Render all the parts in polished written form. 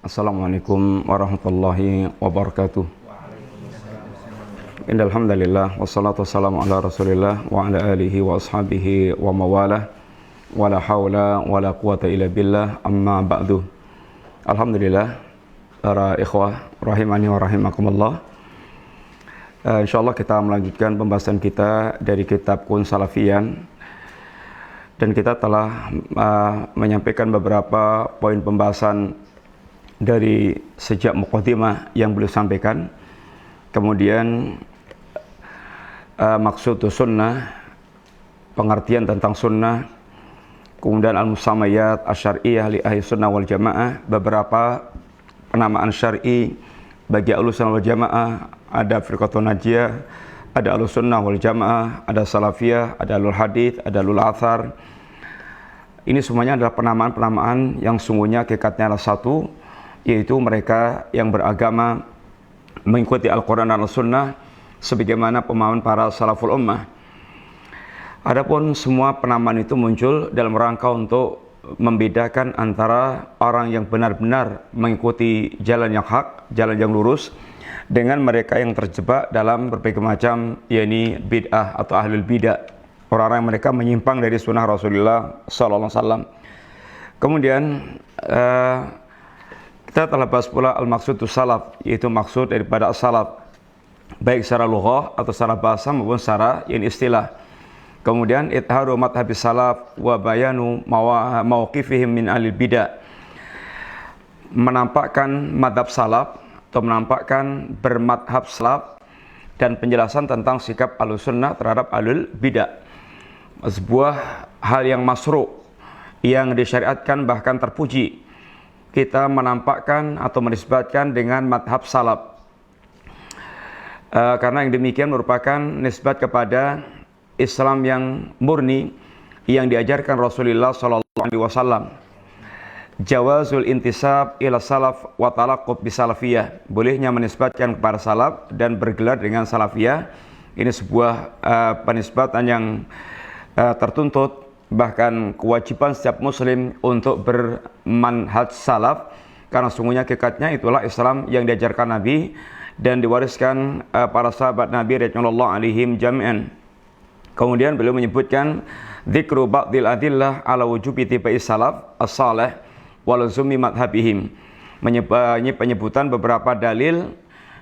Assalamualaikum warahmatullahi wabarakatuh. Innal hamdalillah wassalatu wassalamu ala Rasulillah wa ala alihi wa ashabihi wa mawalah. Wala haula wala quwata illa billah, amma ba'du. Alhamdulillah, para ikhwah rahimani wa rahimakumullah. Insyaallah kita melanjutkan pembahasan kita dari kitab Kun Salafiyan, dan kita telah menyampaikan beberapa poin pembahasan dari sejak muqaddimah yang beliau sampaikan. Kemudian maksud sunnah, pengertian tentang sunnah, kemudian al-musamayat asy-syar'iyyah li ahli sunnah wal jamaah, beberapa penamaan syar'i bagi ahli sunnah wal jamaah. Ada firqatun najiyah, ada ahli sunnah wal jamaah, ada salafiyah, ada ahlul hadits, ada ahlul athar. Ini semuanya adalah penamaan-penamaan yang sungguhnya hakikatnya adalah satu, yaitu mereka yang beragama mengikuti Al-Quran dan Al-Sunnah sebagaimana pemahaman para salaful ummah. Adapun semua penamaan itu muncul dalam rangka untuk membedakan antara orang yang benar-benar mengikuti jalan yang hak, jalan yang lurus, dengan mereka yang terjebak dalam berbagai macam yakni bid'ah atau ahlul bid'ah, orang-orang yang mereka menyimpang dari sunnah Rasulullah sallallahu alaihi wasallam. Kemudian kita telah bahas pula al-maqsudus salaf, yaitu maksud daripada salaf baik secara lughah atau secara bahasa maupun secara istilah. Kemudian itharu madhhabis salaf wa bayanu mauqifihim min alil bidah, menampakkan madhab salaf atau menampakkan bermadhab salaf dan penjelasan tentang sikap Ahlussunnah terhadap ahlul bidah. Sebuah hal yang masyru', yang disyariatkan bahkan terpuji, kita menampakkan atau menisbatkan dengan madhab salaf, karena yang demikian merupakan nisbat kepada Islam yang murni yang diajarkan Rasulullah SAW. Jawazul intisab ila salaf wa talaqqub bi salafiyah, bolehnya menisbatkan kepada salaf dan bergelar dengan salafiyah. Ini sebuah penisbatan yang tertuntut, bahkan kewajiban setiap muslim untuk bermanhaj salaf, karena sungguhnya hakikatnya itulah Islam yang diajarkan Nabi dan diwariskan para sahabat Nabi radhiyallahu alaihim jami'an. Kemudian beliau menyebutkan dzikru ba'dil adillah ala wujubi tibai salaf as-salih wa lazumi madhhabihim, penyebutan beberapa dalil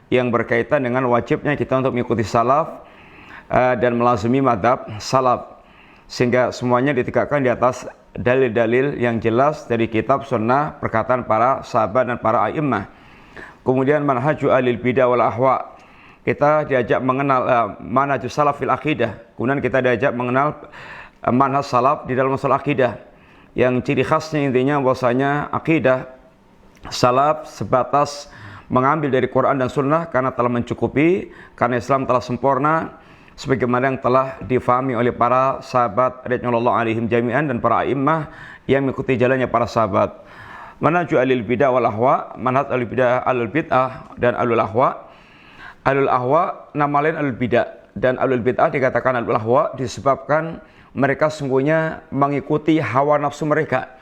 yang berkaitan dengan wajibnya kita untuk mengikuti salaf dan melazumi madhab salaf, sehingga semuanya ditegakkan di atas dalil-dalil yang jelas dari kitab sunnah, perkataan para sahabat dan para a'immah. Kemudian manhaju alil bidah wal ahwa, kita diajak mengenal manhaj salaf fil akidah. Kemudian kita diajak mengenal manhaj salaf di dalam masalah akidah, yang ciri khasnya intinya bahwasanya akidah salaf sebatas mengambil dari Quran dan Sunnah karena telah mencukupi, karena Islam telah sempurna sebagaimana yang telah difahami oleh para sahabat radhiyallahu alaihim jami'an dan para a'immah yang mengikuti jalannya para sahabat. Manhaj alil bidah wal ahwa, manhaj alil bidah, alul bid'ah dan alul ahwa. Alul ahwa nama lain alul bidah, dan alul bid'ah dikatakan alul ahwa disebabkan mereka sungguhnya mengikuti hawa nafsu mereka.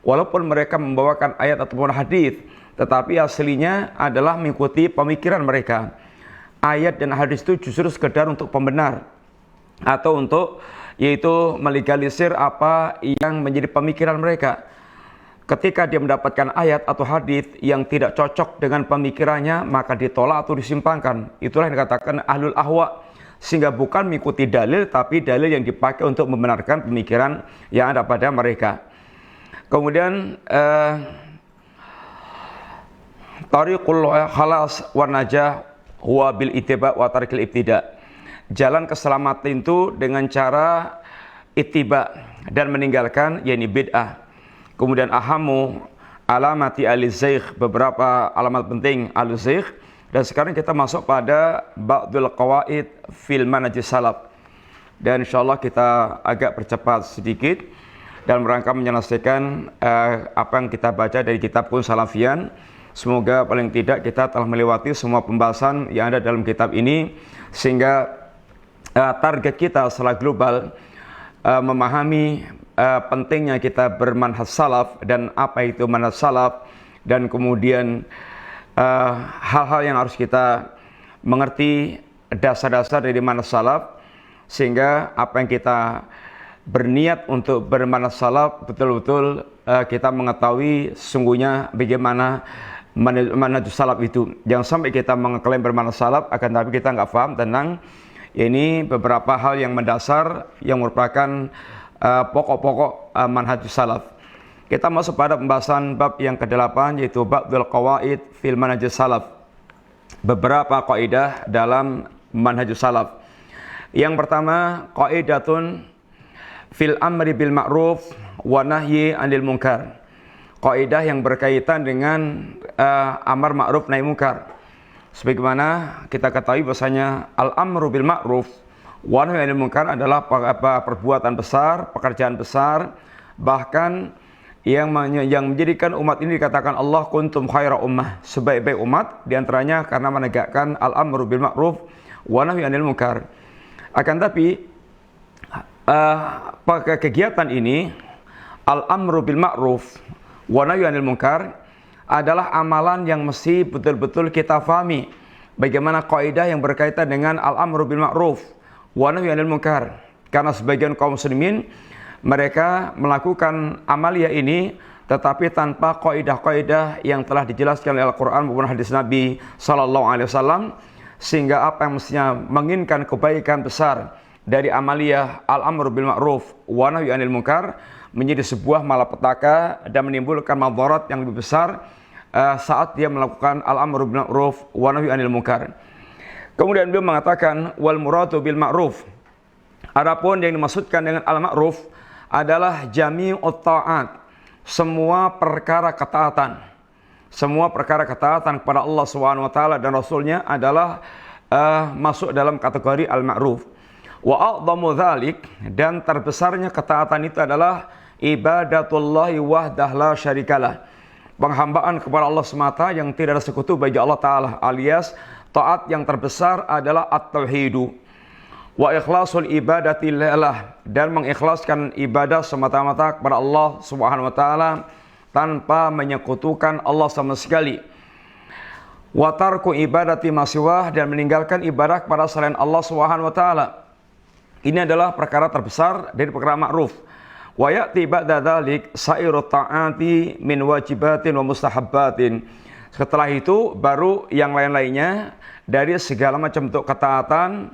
Walaupun mereka membawakan ayat ataupun hadis, tetapi aslinya adalah mengikuti pemikiran mereka. Ayat dan hadis itu justru sekedar untuk pembenar atau untuk yaitu melegalisir apa yang menjadi pemikiran mereka. Ketika dia mendapatkan ayat atau hadis yang tidak cocok dengan pemikirannya, maka ditolak atau disimpangkan. Itulah yang dikatakan ahlul ahwa, sehingga bukan mengikuti dalil, tapi dalil yang dipakai untuk membenarkan pemikiran yang ada pada mereka. Kemudian tariqul khalas wan najah huwa bil ittiba wa tarikil ibtida, jalan keselamatan itu dengan cara ittiba dan meninggalkan yakni bid'ah. Kemudian ahamu alamati al-zaigh, beberapa alamat penting al-zaigh. Dan sekarang kita masuk pada ba'dul qawaid fil manhaj salaf, dan insyaallah kita agak percepat sedikit dalam rangka menyelesaikan apa yang kita baca dari kitab Kun Salafiyan. Semoga paling tidak kita telah melewati semua pembahasan yang ada dalam kitab ini, sehingga target kita secara global memahami pentingnya kita bermanhaj salaf dan apa itu manhaj salaf, dan kemudian hal-hal yang harus kita mengerti dasar-dasar dari manhaj salaf, sehingga apa yang kita berniat untuk bermanhaj salaf betul-betul kita mengetahui sesungguhnya bagaimana manhaj salaf itu. Jangan sampai kita mengklaim bermanhaj salaf akan tapi kita nggak paham tentang ini beberapa hal yang mendasar yang merupakan pokok-pokok manhaj salaf. Kita masuk pada pembahasan bab yang ke-8, yaitu babul qawaid fil manhaj salaf. Beberapa kaidah dalam manhaj salaf. Yang pertama, qaidatun fil amri bil ma'ruf wa nahyi 'anil munkar. Kaidah yang berkaitan dengan amar ma'ruf nahi munkar. Sebagaimana kita ketahui bahasanya al-amru bil ma'ruf wa nahyi 'anil munkar adalah perbuatan besar, pekerjaan besar, bahkan yang menjadikan umat ini dikatakan Allah kuntum khaira ummah, sebaik-baik umat, diantaranya karena menegakkan al-amru bil ma'ruf wa nahyi 'anil munkar. Akan tapi kegiatan ini al-amru bil ma'ruf wa nahyi 'anil munkar adalah amalan yang mesti betul-betul kita fahami. Bagaimana kaidah yang berkaitan dengan al-amru bil ma'ruf wa nahyi 'anil munkar. Karena sebagian kaum muslimin mereka melakukan amalia ini tetapi tanpa kaidah-kaidah yang telah dijelaskan oleh Al-Qur'an maupun hadis Nabi sallallahu alaihi wasallam, sehingga apa yang mestinya menginginkan kebaikan besar dari amaliyah al-amru bil ma'ruf wa nahyi 'anil munkar menjadi sebuah malapetaka dan menimbulkan madarat yang lebih besar saat dia melakukan al-amru bil ma'ruf wa nahyi 'anil munkar. Kemudian beliau mengatakan wal muradu bil ma'ruf. Adapun yang dimaksudkan dengan al-ma'ruf adalah jami'ut ta'at, semua perkara ketaatan. Semua perkara ketaatan kepada Allah Subhanahu wa taala dan rasulnya adalah masuk dalam kategori al-ma'ruf. Wa a'dhamu dzalik, dan terbesarnya ketaatan itu adalah ibadatullahi wahdah la syarikalah. Penghambaan kepada Allah semata yang tidak ada sekutu bagi Allah taala, alias taat yang terbesar adalah at-tauhidu. Wa ikhlasul ibadati lillah, dan mengikhlaskan ibadah semata-mata kepada Allah Subhanahu wa taala tanpa menyekutukan Allah sama sekali. Wa tarku ibadati masiwah, dan meninggalkan ibadah kepada selain Allah Subhanahu wa taala. Ini adalah perkara terbesar dari perkara ma'ruf. Wa ya'ti ba'da dzalik sairut ta'ati min wajibatin wa mustahabbatin. Setelah itu baru yang lain-lainnya dari segala macam bentuk ketaatan,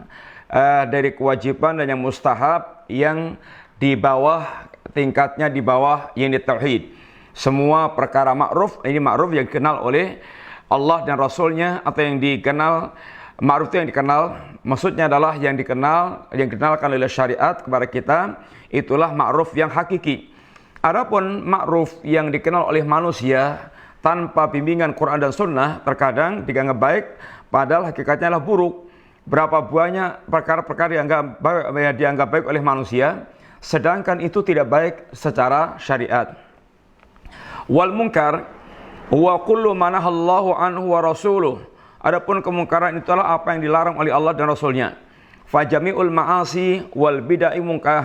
dari kewajiban dan yang mustahab yang di bawah tingkatnya, di bawah yang di tauhid. Semua perkara ma'ruf, ini ma'ruf yang dikenal oleh Allah dan Rasulnya, atau yang dikenal ma'ruf itu yang dikenal, maksudnya adalah yang dikenalkan oleh syariat kepada kita, itulah ma'ruf yang hakiki. Adapun ma'ruf yang dikenal oleh manusia tanpa bimbingan Quran dan Sunnah terkadang dianggap baik, padahal hakikatnya adalah buruk. Berapa banyak perkara-perkara yang dianggap baik oleh manusia, sedangkan itu tidak baik secara syariat. Wal munkar wa kullu ma nahallahu anhu wa rasuluh. Adapun kemungkaran itulah apa yang dilarang oleh Allah dan Rasulnya. Fajami'ul ma'asi wal bid'ah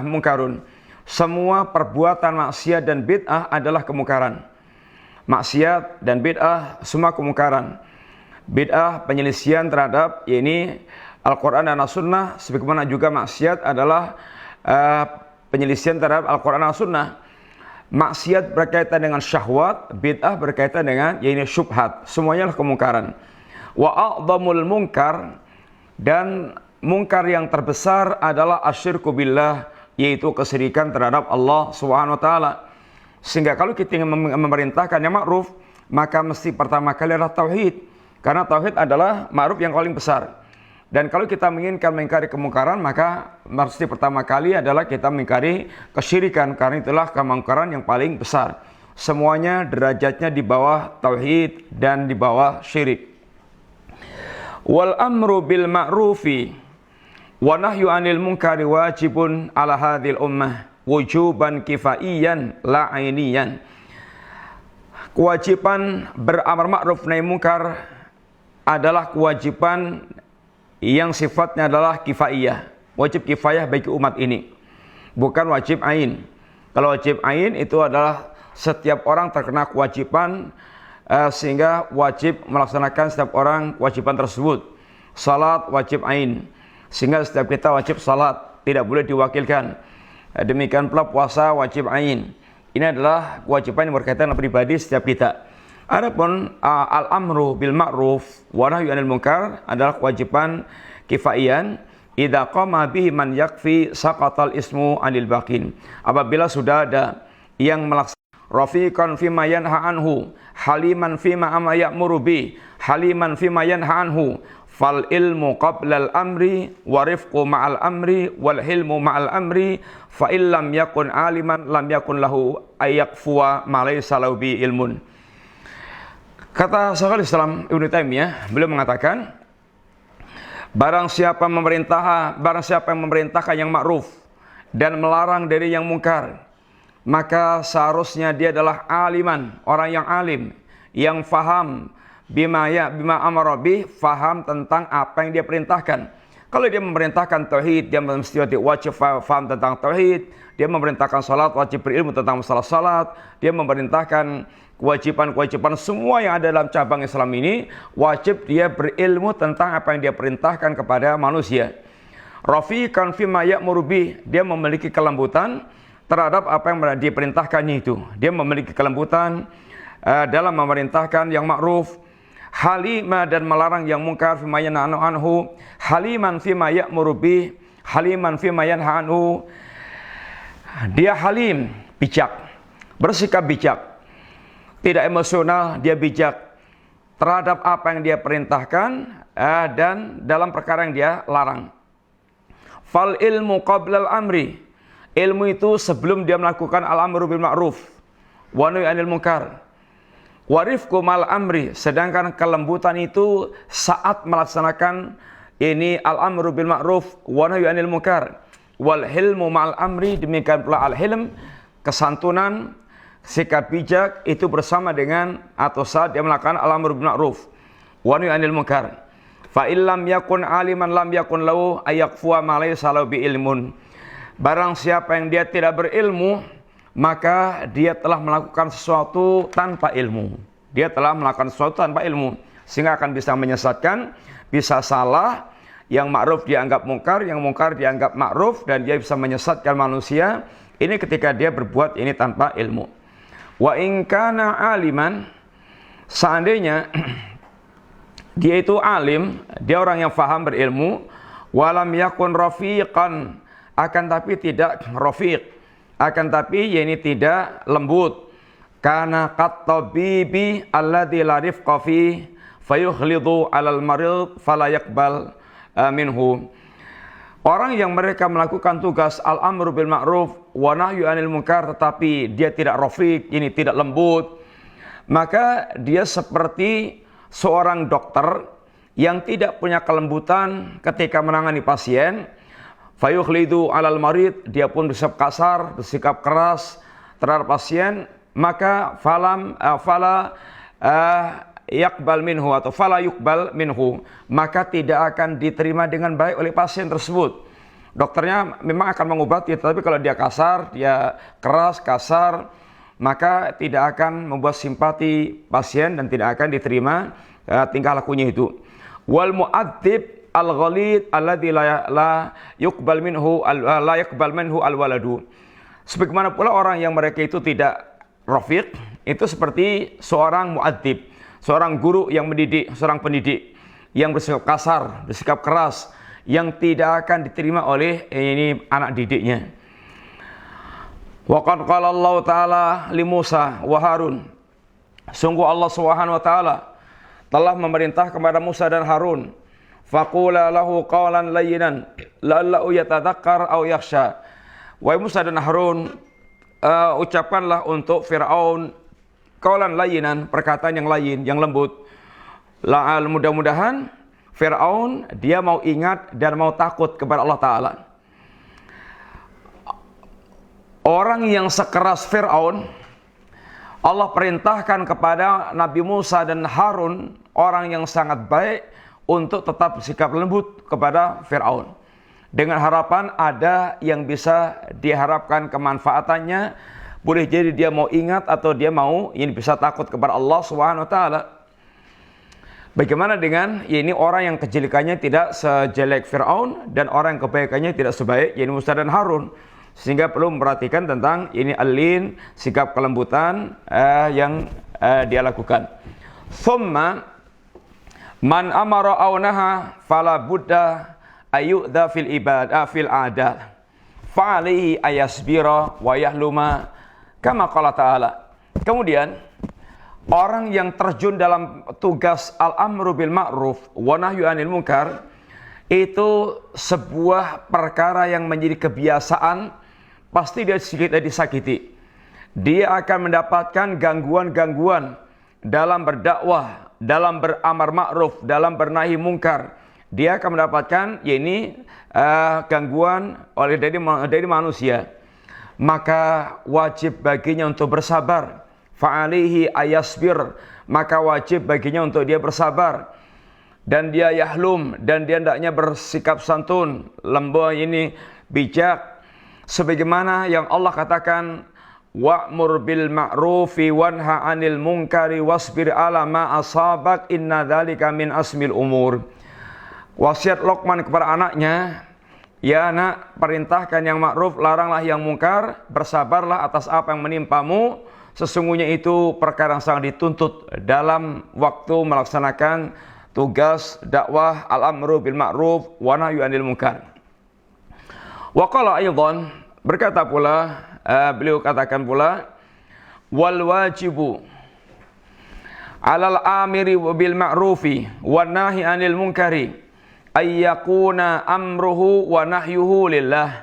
munkarun. Semua perbuatan maksiat dan bid'ah adalah kemungkaran. Maksiat dan bid'ah semua kemungkaran. Bid'ah penyelisihan terhadap ini Al-Quran dan As-Sunnah, sebagaimana juga maksiat adalah penyelisihan terhadap Al-Quran dan As-Sunnah. Maksiat berkaitan dengan syahwat, bid'ah berkaitan dengan yaitu syubhat. Semuanya adalah kemungkaran. Wa a'dhamul munkar, dan mungkar yang terbesar adalah asyirku billah, yaitu kesyirikan terhadap Allah Subhanahu wa taala. Sehingga kalau kita ingin memerintahkan yang ma'ruf, maka mesti pertama kali adalah tauhid. Karena tauhid adalah ma'ruf yang paling besar. Dan kalau kita menginginkan mengingkari kemungkaran, maka mesti pertama kali adalah kita mengingkari kesyirikan, karena itulah kemungkaran yang paling besar. Semuanya derajatnya di bawah tauhid dan di bawah syirik. Wal amru bil ma'rufi wa nahyu 'anil munkari wajibun 'ala hadhil ummah wujuban kifaiyan la 'ainiyan. Kewajiban beramar ma'ruf nahi munkar adalah kewajiban yang sifatnya adalah kifaiyah, wajib kifayah bagi umat ini, bukan wajib ain. Kalau wajib ain itu adalah setiap orang terkena kewajiban sehingga wajib melaksanakan setiap orang kewajiban tersebut. Salat wajib ain, sehingga setiap kita wajib salat, tidak boleh diwakilkan. Demikian pula puasa wajib ain. Ini adalah kewajiban yang berkaitan dengan pribadi setiap kita. Adapun al-amru bil ma'ruf wa nahyu 'anil munkar adalah kewajiban kifaian. Idza qama bihi man yakfi saqatal ismu 'anil baqin. Apabila sudah ada yang melaksanakan rafiqan fima yanha anhu, haliman fima ama ya'muru bi, haliman fima yanha anhu, fal ilmu qabla al amri wa rifqu ma'al amri wal hilmu ma'al amri, fa illam yakun aliman lam yakun lahu ayakfuwa ma laysa lahu bi ilmun. Kata Syekhul Islam Ibnu Taimiyah, beliau mengatakan, barang siapa yang memerintahkan yang ma'ruf dan melarang dari yang mungkar, maka seharusnya dia adalah aliman, orang yang alim, yang faham bima amara bih, faham tentang apa yang dia perintahkan. Kalau dia memerintahkan tauhid, dia mesti wajib faham tentang tauhid. Dia memerintahkan salat, wajib berilmu tentang masalah salat. Dia memerintahkan kewajiban semua yang ada dalam cabang Islam ini, wajib dia berilmu tentang apa yang dia perintahkan kepada manusia. Rafiqan fima ya'muru bih, dia memiliki kelembutan terhadap apa yang diperintahkannya itu. Dia memiliki kelembutan dalam memerintahkan yang ma'ruf. Halima, dan melarang yang mungkar, fima yanha anhu. Haliman fima ya'muru bih, haliman fima yanha anhu. Dia halim, bijak, bersikap bijak, tidak emosional, dia bijak terhadap apa yang dia perintahkan dan dalam perkara yang dia larang. Fal ilmu qabla al amri, ilmu itu sebelum dia melakukan al-amru bil ma'ruf wa nahyi 'anil munkar. Wa rifqu mal amri, sedangkan kelembutan itu saat melaksanakan ini al-amru bil ma'ruf wa nahyi 'anil munkar. Wal hilmu mal amri, demikian pula al-hilm, kesantunan, sikap bijak itu bersama dengan atau saat dia melakukan al-amru bil ma'ruf wa nahyi 'anil munkar. Fa illam yakun aliman lam yakun lahu ayakfuwa ma laysa lahu bi ilmun. Barang siapa yang dia tidak berilmu, maka dia telah melakukan sesuatu tanpa ilmu. Dia telah melakukan sesuatu tanpa ilmu, sehingga akan bisa menyesatkan, bisa salah. Yang ma'ruf dianggap mungkar, yang mungkar dianggap ma'ruf, dan dia bisa menyesatkan manusia. Ini ketika dia berbuat ini tanpa ilmu. Wa in kana aliman, seandainya dia itu alim, dia orang yang faham berilmu, walam yakun rafiqan, akan tapi tidak rafiq, akan tapi ini tidak lembut. Kana qat tabibi alladzi la rifqa fi fayukhlidu 'alal marid fala yaqbal minhu. Orang yang mereka melakukan tugas al-amru bil ma'ruf wa nahyu 'anil munkar, tetapi dia tidak rafiq, ini tidak lembut, maka dia seperti seorang dokter yang tidak punya kelembutan ketika menangani pasien. Fayukhlidu 'alal marid, dia pun bersikap kasar, bersikap keras terhadap pasien, maka fala yakbal minhu atau fala yukbal minhu, maka tidak akan diterima dengan baik oleh pasien tersebut. Dokternya memang akan mengobati, tetapi kalau dia kasar, dia keras, kasar, maka tidak akan membuat simpati pasien dan tidak akan diterima tingkah lakunya itu. Wal mu'adzib al-ghalid alladzi la yuqbal minhu al-waladu. Sebagaimana pula orang yang mereka itu tidak rafiq, itu seperti seorang mu'adzib, seorang guru yang mendidik, seorang pendidik yang bersikap kasar, bersikap keras, yang tidak akan diterima oleh ini anak didiknya. Wa qad qala Allah Ta'ala li Musa wa Harun, sungguh Allah Subhanahu wa taala telah memerintah kepada Musa dan Harun, faqula lahu qawlan layyinan la'allahu yatadzakkar aw yakhsha. Wahai Musa dan Harun, ucapkanlah untuk Firaun qawlan layyinan, perkataan yang layin, yang lembut. Mudah-mudahan Firaun dia mau ingat dan mau takut kepada Allah Ta'ala. Orang yang sekeras Firaun, Allah perintahkan kepada Nabi Musa dan Harun, orang yang sangat baik, untuk tetap bersikap lembut kepada Firaun, dengan harapan ada yang bisa diharapkan kemanfaatannya Boleh jadi dia mau ingat atau dia mau ini bisa takut kepada Allah Subhanahu wa taala. Bagaimana dengan ini orang yang kejelekannya tidak sejelek Firaun dan orang yang kebaikannya tidak sebaik ini Musa dan Harun, sehingga perlu memperhatikan tentang ini al-lin, sikap kelembutan yang dia lakukan. Thumma man amara aw naha fala budda ayyudha fil ibadah fil adat fa alaihi ayasbira wa yahluma kama qala ta'ala. Kemudian orang yang terjun dalam tugas al-amru bil ma'ruf wa nahyu 'anil munkar itu sebuah perkara yang menjadi kebiasaan, pasti dia sedikit disakiti. Dia akan mendapatkan gangguan-gangguan dalam berdakwah, dalam beramar ma'ruf, dalam bernahi mungkar. Dia akan mendapatkan gangguan dari manusia. Maka wajib baginya untuk bersabar. Fa'alihi ayasbir, maka wajib baginya untuk dia bersabar. Dan dia yahlum, dan dia hendaknya bersikap santun, lembut bijak. Sebagaimana yang Allah katakan, wa'mur bil ma'rufi wanha 'anil munkari wasbir 'ala ma asabak inna dzalika min asmil umur. Wasiat Luqman kepada anaknya, ya anak, perintahkan yang ma'ruf, laranglah yang mungkar, bersabarlah atas apa yang menimpamu. Sesungguhnya itu perkara yang sangat dituntut dalam waktu melaksanakan tugas dakwah al-amru bil ma'ruf wa nahyu 'anil munkar. Wa qala aidan, berkata pula beliau katakan pula, wal wajibu 'alal amiri bil ma'rufi wan nahi 'anil munkari ay yakuna amruhu wa nahyuhu lillah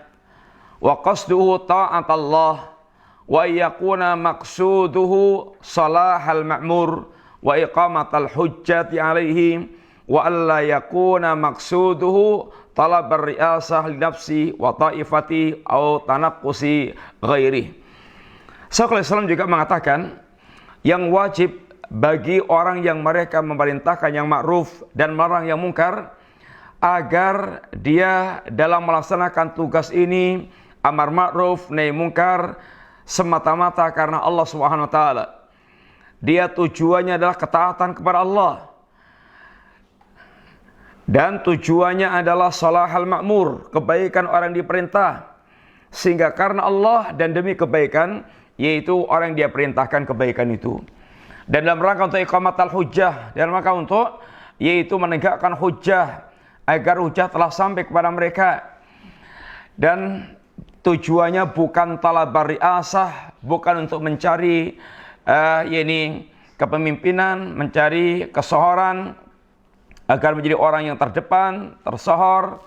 wa qasduhu ta'atallah wa yakuna maqsuduhu salahal ma'mur wa iqamatal hujjati alaihi wa alla yakuna maqsuduhu talabar riasah li nafsi wa ta'ifati au tanaqqusi ghairi. Syekhul Islam juga mengatakan yang wajib bagi orang yang mereka memerintahkan yang ma'ruf dan melarang yang mungkar, agar dia dalam melaksanakan tugas ini amar ma'ruf nahi mungkar semata-mata karena Allah Subhanahu wa taala. Dia tujuannya adalah ketaatan kepada Allah. Dan tujuannya adalah salahal ma'mur, kebaikan orang yang diperintah. Sehingga karena Allah dan demi kebaikan, yaitu orang yang dia perintahkan kebaikan itu. Dan dalam rangka untuk iqamatal hujjah, dalam rangka untuk yaitu menegakkan hujjah, agar hujjah telah sampai kepada mereka. Dan tujuannya bukan talabar riasah, bukan untuk mencari kepemimpinan, mencari kesohoran agar menjadi orang yang terdepan, tersohor.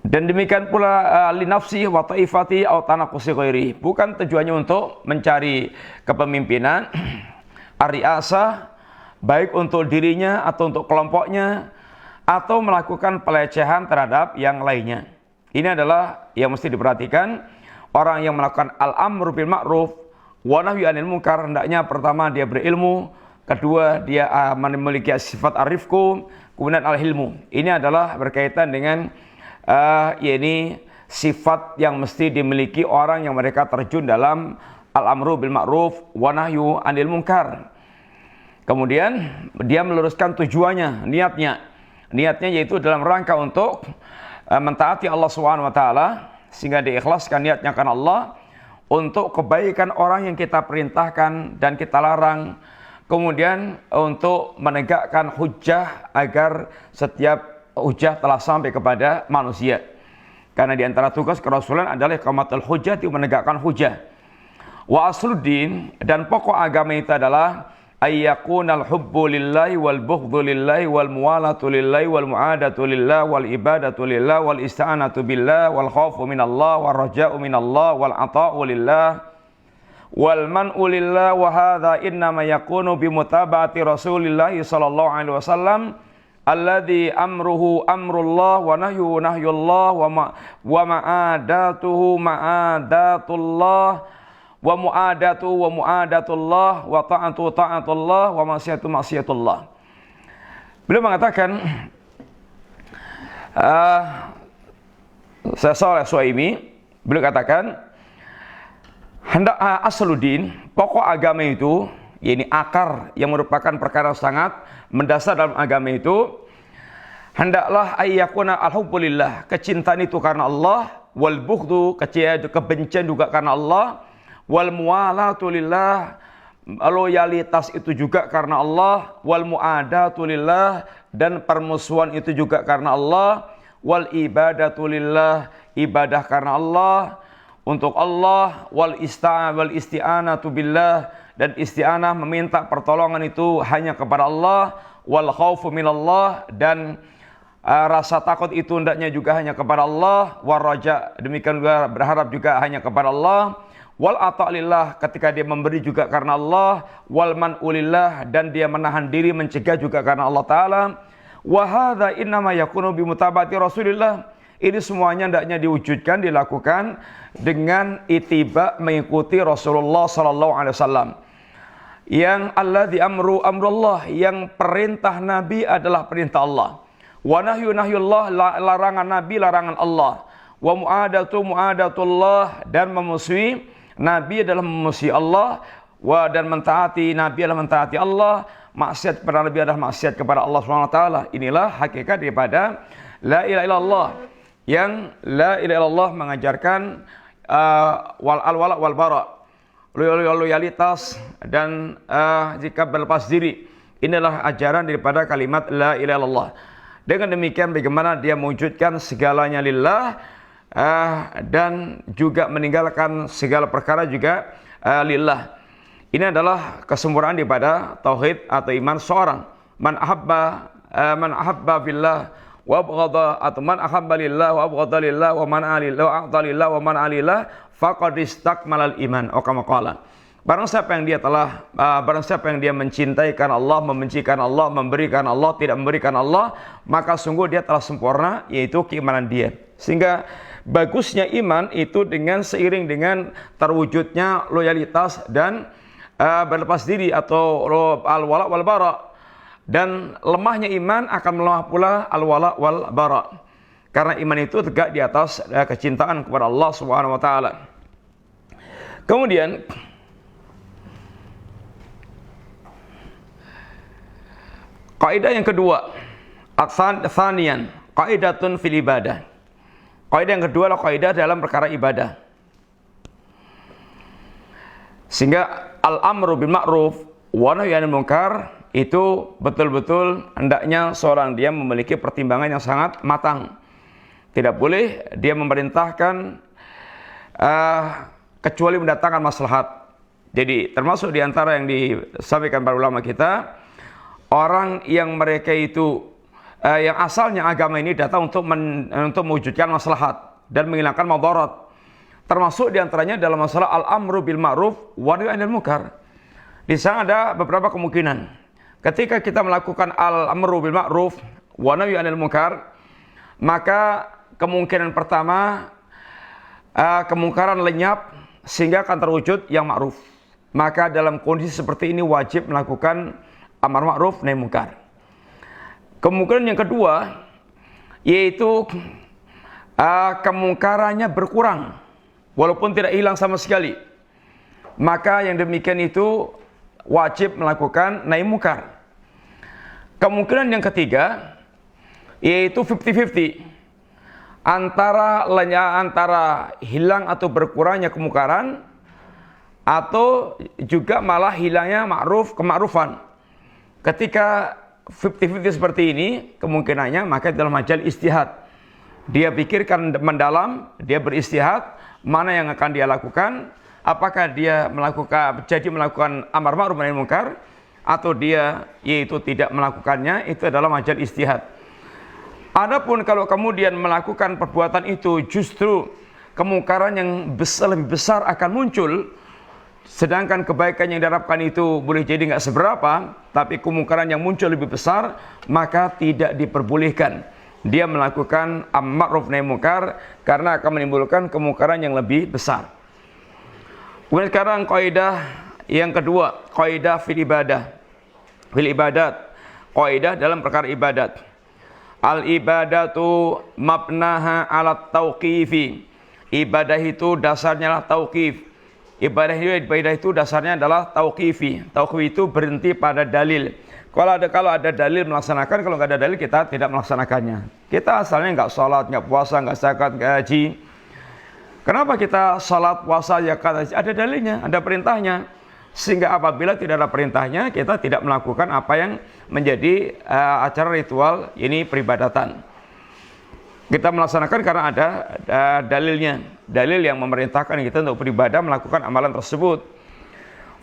Dan demikian pula li nafsi wa ta'ifati au tanaqqusi ghairi, bukan tujuannya untuk mencari kepemimpinan ar-riasah, baik untuk dirinya atau untuk kelompoknya, atau melakukan pelecehan terhadap yang lainnya. Ini adalah yang mesti diperhatikan. Orang yang melakukan al-amru bil ma'ruf wa nahyu 'anil munkar, hendaknya pertama dia berilmu, kedua dia memiliki sifat arifku, kemudian al-hilmu. Ini adalah berkaitan dengan sifat yang mesti dimiliki orang yang mereka terjun dalam al-amru bil ma'ruf wa nahyu 'anil munkar. Kemudian dia meluruskan tujuannya, niatnya yaitu dalam rangka untuk mentaati Allah Subhanahu wa taala, sehingga diikhlaskan niatnya karena Allah untuk kebaikan orang yang kita perintahkan dan kita larang. Kemudian untuk menegakkan hujjah agar setiap hujjah telah sampai kepada manusia. Karena di antara tugas kerasulan adalah iqamatul hujjah, itu menegakkan hujjah. Wa asluddin, dan pokok agama itu adalah ayyakunal hubbu lillahi wal bughdhu lillahi wal muwalatu lillahi wal mu'adatu lillahi wal ibadatu lillahi wal ista'anatu billahi wal khawfu minallah wal raja'u minallah wal ata'u lillahi wal man'u lillahi wa hadha innama yakunu bimutaba'ati rasulillahi sallallahu alaihi wasallam alladhi amruhu amrullah wa nahyu nahyullah wa ma'adatuhu ma'adatullah wa mu'adatullah wa ta'atullah wa maksiatullah. Beliau mengatakan Syekh Shalih Al-Utsaimin Beliau katakan, hendak asluddin, pokok agama itu, yakni akar yang merupakan perkara sangat mendasar dalam agama itu, hendaklah ayyakuna alhubbulillah, kecintaan itu karena Allah, wal bughdu, kebencian juga karena Allah, wal muwalatu lillah, loyalitas itu juga karena Allah, wal muadatu lillah, dan permusuhan itu juga karena Allah, wal ibadatu lillah, ibadah karena Allah, untuk Allah, wal isti'anatu billah, dan isti'anah meminta pertolongan itu hanya kepada Allah, wal khaufu minallah, dan rasa takut itu hendaknya juga hanya kepada Allah, war raja, demikian juga berharap juga hanya kepada Allah, wal ata'lillah, ketika dia memberi juga karena Allah, wal man'ulillah, dan dia menahan diri mencegah juga karena Allah Ta'ala. Wa hadza innama yakunu bi mutabati Rasulillah. Ini semuanya hendaknya diwujudkan, dilakukan dengan itiba mengikuti Rasulullah sallallahu alaihi wasallam. Yang alladzi amrullah, yang perintah Nabi adalah perintah Allah. Wa nahyullah, larangan Nabi, larangan Allah. Wa muadatullah, dan memusuhi Nabi adalah memusuhi Allah, dan mentaati Nabi adalah mentaati Allah, maksiat kepada Nabi adalah maksiat kepada Allah SWT. Inilah hakikat daripada la ilaha illallah, yang la ilaha illallah mengajarkan al-wala wal bara, loyalitas dan jika berlepas diri. Inilah ajaran daripada kalimat la ilaha illallah. Dengan demikian bagaimana dia mewujudkan segalanya lillah, dan juga meninggalkan segala perkara juga lillah. Ini adalah kesempurnaan daripada tauhid atau iman seorang. Man ahabba billah wa abghadha, atau man ahabba lillah wa abghadha lillah wa man alillah wa a'ta lillah wa man alillah faqad istakmalal iman. Kama qala. Barang siapa yang dia mencintai karena Allah, membenci karena Allah, memberikan Allah, tidak memberikan Allah, maka sungguh dia telah sempurna, yaitu keimanan dia. Sehingga bagusnya iman itu dengan seiring dengan terwujudnya loyalitas dan berlepas diri atau al-wala wal bara. Dan lemahnya iman akan melemah pula al-wala wal bara. Karena iman itu tegak di atas kecintaan kepada Allah Subhanahu wa taala. Kemudian kaidah yang kedua, tsaniyan, qaidatun fil ibadah. Kaidah yang kedua adalah kaidah dalam perkara ibadah. Sehingga al-amru bil ma'ruf wa nahyu 'anil munkar itu betul-betul hendaknya seorang dia memiliki pertimbangan yang sangat matang. Tidak boleh dia memerintahkan kecuali mendatangkan maslahat. Jadi termasuk di antara yang disampaikan para ulama kita, orang yang mereka itu yang asalnya agama ini datang untuk mewujudkan maslahat dan menghilangkan madarat. Termasuk diantaranya dalam masalah al-amru bil ma'ruf wa nahyu 'anil munkar. Di sana ada beberapa kemungkinan. Ketika kita melakukan al-amru bil ma'ruf wa nahyu 'anil munkar, maka kemungkinan pertama kemungkaran lenyap sehingga akan terwujud yang ma'ruf. Maka dalam kondisi seperti ini wajib melakukan amar ma'ruf nahi munkar. Kemungkinan yang kedua yaitu kemungkarannya berkurang walaupun tidak hilang sama sekali. Maka yang demikian itu wajib melakukan nahi munkar. Kemungkinan yang ketiga yaitu 50-50. Antara hilang atau berkurangnya kemungkaran atau juga malah hilangnya kema'rufan. Ketika 50-50 seperti ini kemungkinannya, maka dalam majal istihad. Dia pikirkan mendalam, dia beristihad mana yang akan dia lakukan, apakah dia melakukan amar ma'ruf nahi munkar atau dia yaitu tidak melakukannya, itu adalah majal istihad. Adapun kalau kemudian melakukan perbuatan itu justru kemungkaran yang lebih besar akan muncul, sedangkan kebaikan yang diharapkan itu boleh jadi nggak seberapa, tapi kemungkaran yang muncul lebih besar, maka tidak diperbolehkan dia melakukan amar ma'ruf nahi munkar karena akan menimbulkan kemungkaran yang lebih besar. Kemudian sekarang kaidah yang kedua, kaidah fil ibadat, kaidah dalam perkara ibadat. Al ibadatu mabnaha ala tauqifi. Ibadah itu dasarnya adalah tauqif. Ibadah itu dasarnya adalah tauqifi. Tauqif itu berhenti pada dalil. Kalau ada dalil melaksanakan, kalau nggak ada dalil kita tidak melaksanakannya. Kita asalnya nggak sholat, nggak puasa, nggak zakat, nggak haji. Kenapa kita sholat, puasa, zakat, haji? Ada dalilnya, ada perintahnya. Sehingga apabila tidak ada perintahnya, kita tidak melakukan apa yang menjadi acara ritual ini peribadatan. Kita melaksanakan karena ada dalilnya, dalil yang memerintahkan kita untuk beribadah melakukan amalan tersebut.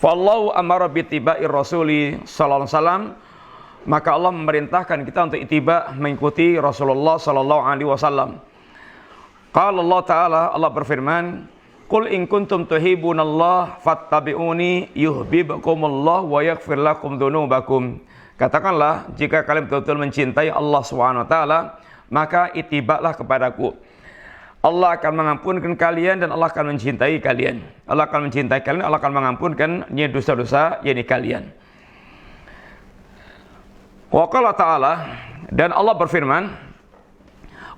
Fallahu amara bittiba'i rasuli sallallahu alaihi wasallam, maka Allah memerintahkan kita untuk ittiba, mengikuti Rasulullah sallallahu alaihi wasallam. Qala Allah taala, Allah berfirman, qul in kuntum tuhibbunallaha fattabi'uni yuhibbukumullah wa yaghfir lakum dzunubakum. Katakanlah, jika kalian betul-betul mencintai Allah Subhanahu wa taala, maka itibaklah kepadaku. Allah akan mengampunkan kalian dan Allah akan mencintai kalian. Allah akan mencintai kalian, Allah akan mengampunkan dosa-dosa yakni kalian. Wa qala ta'ala, dan Allah berfirman,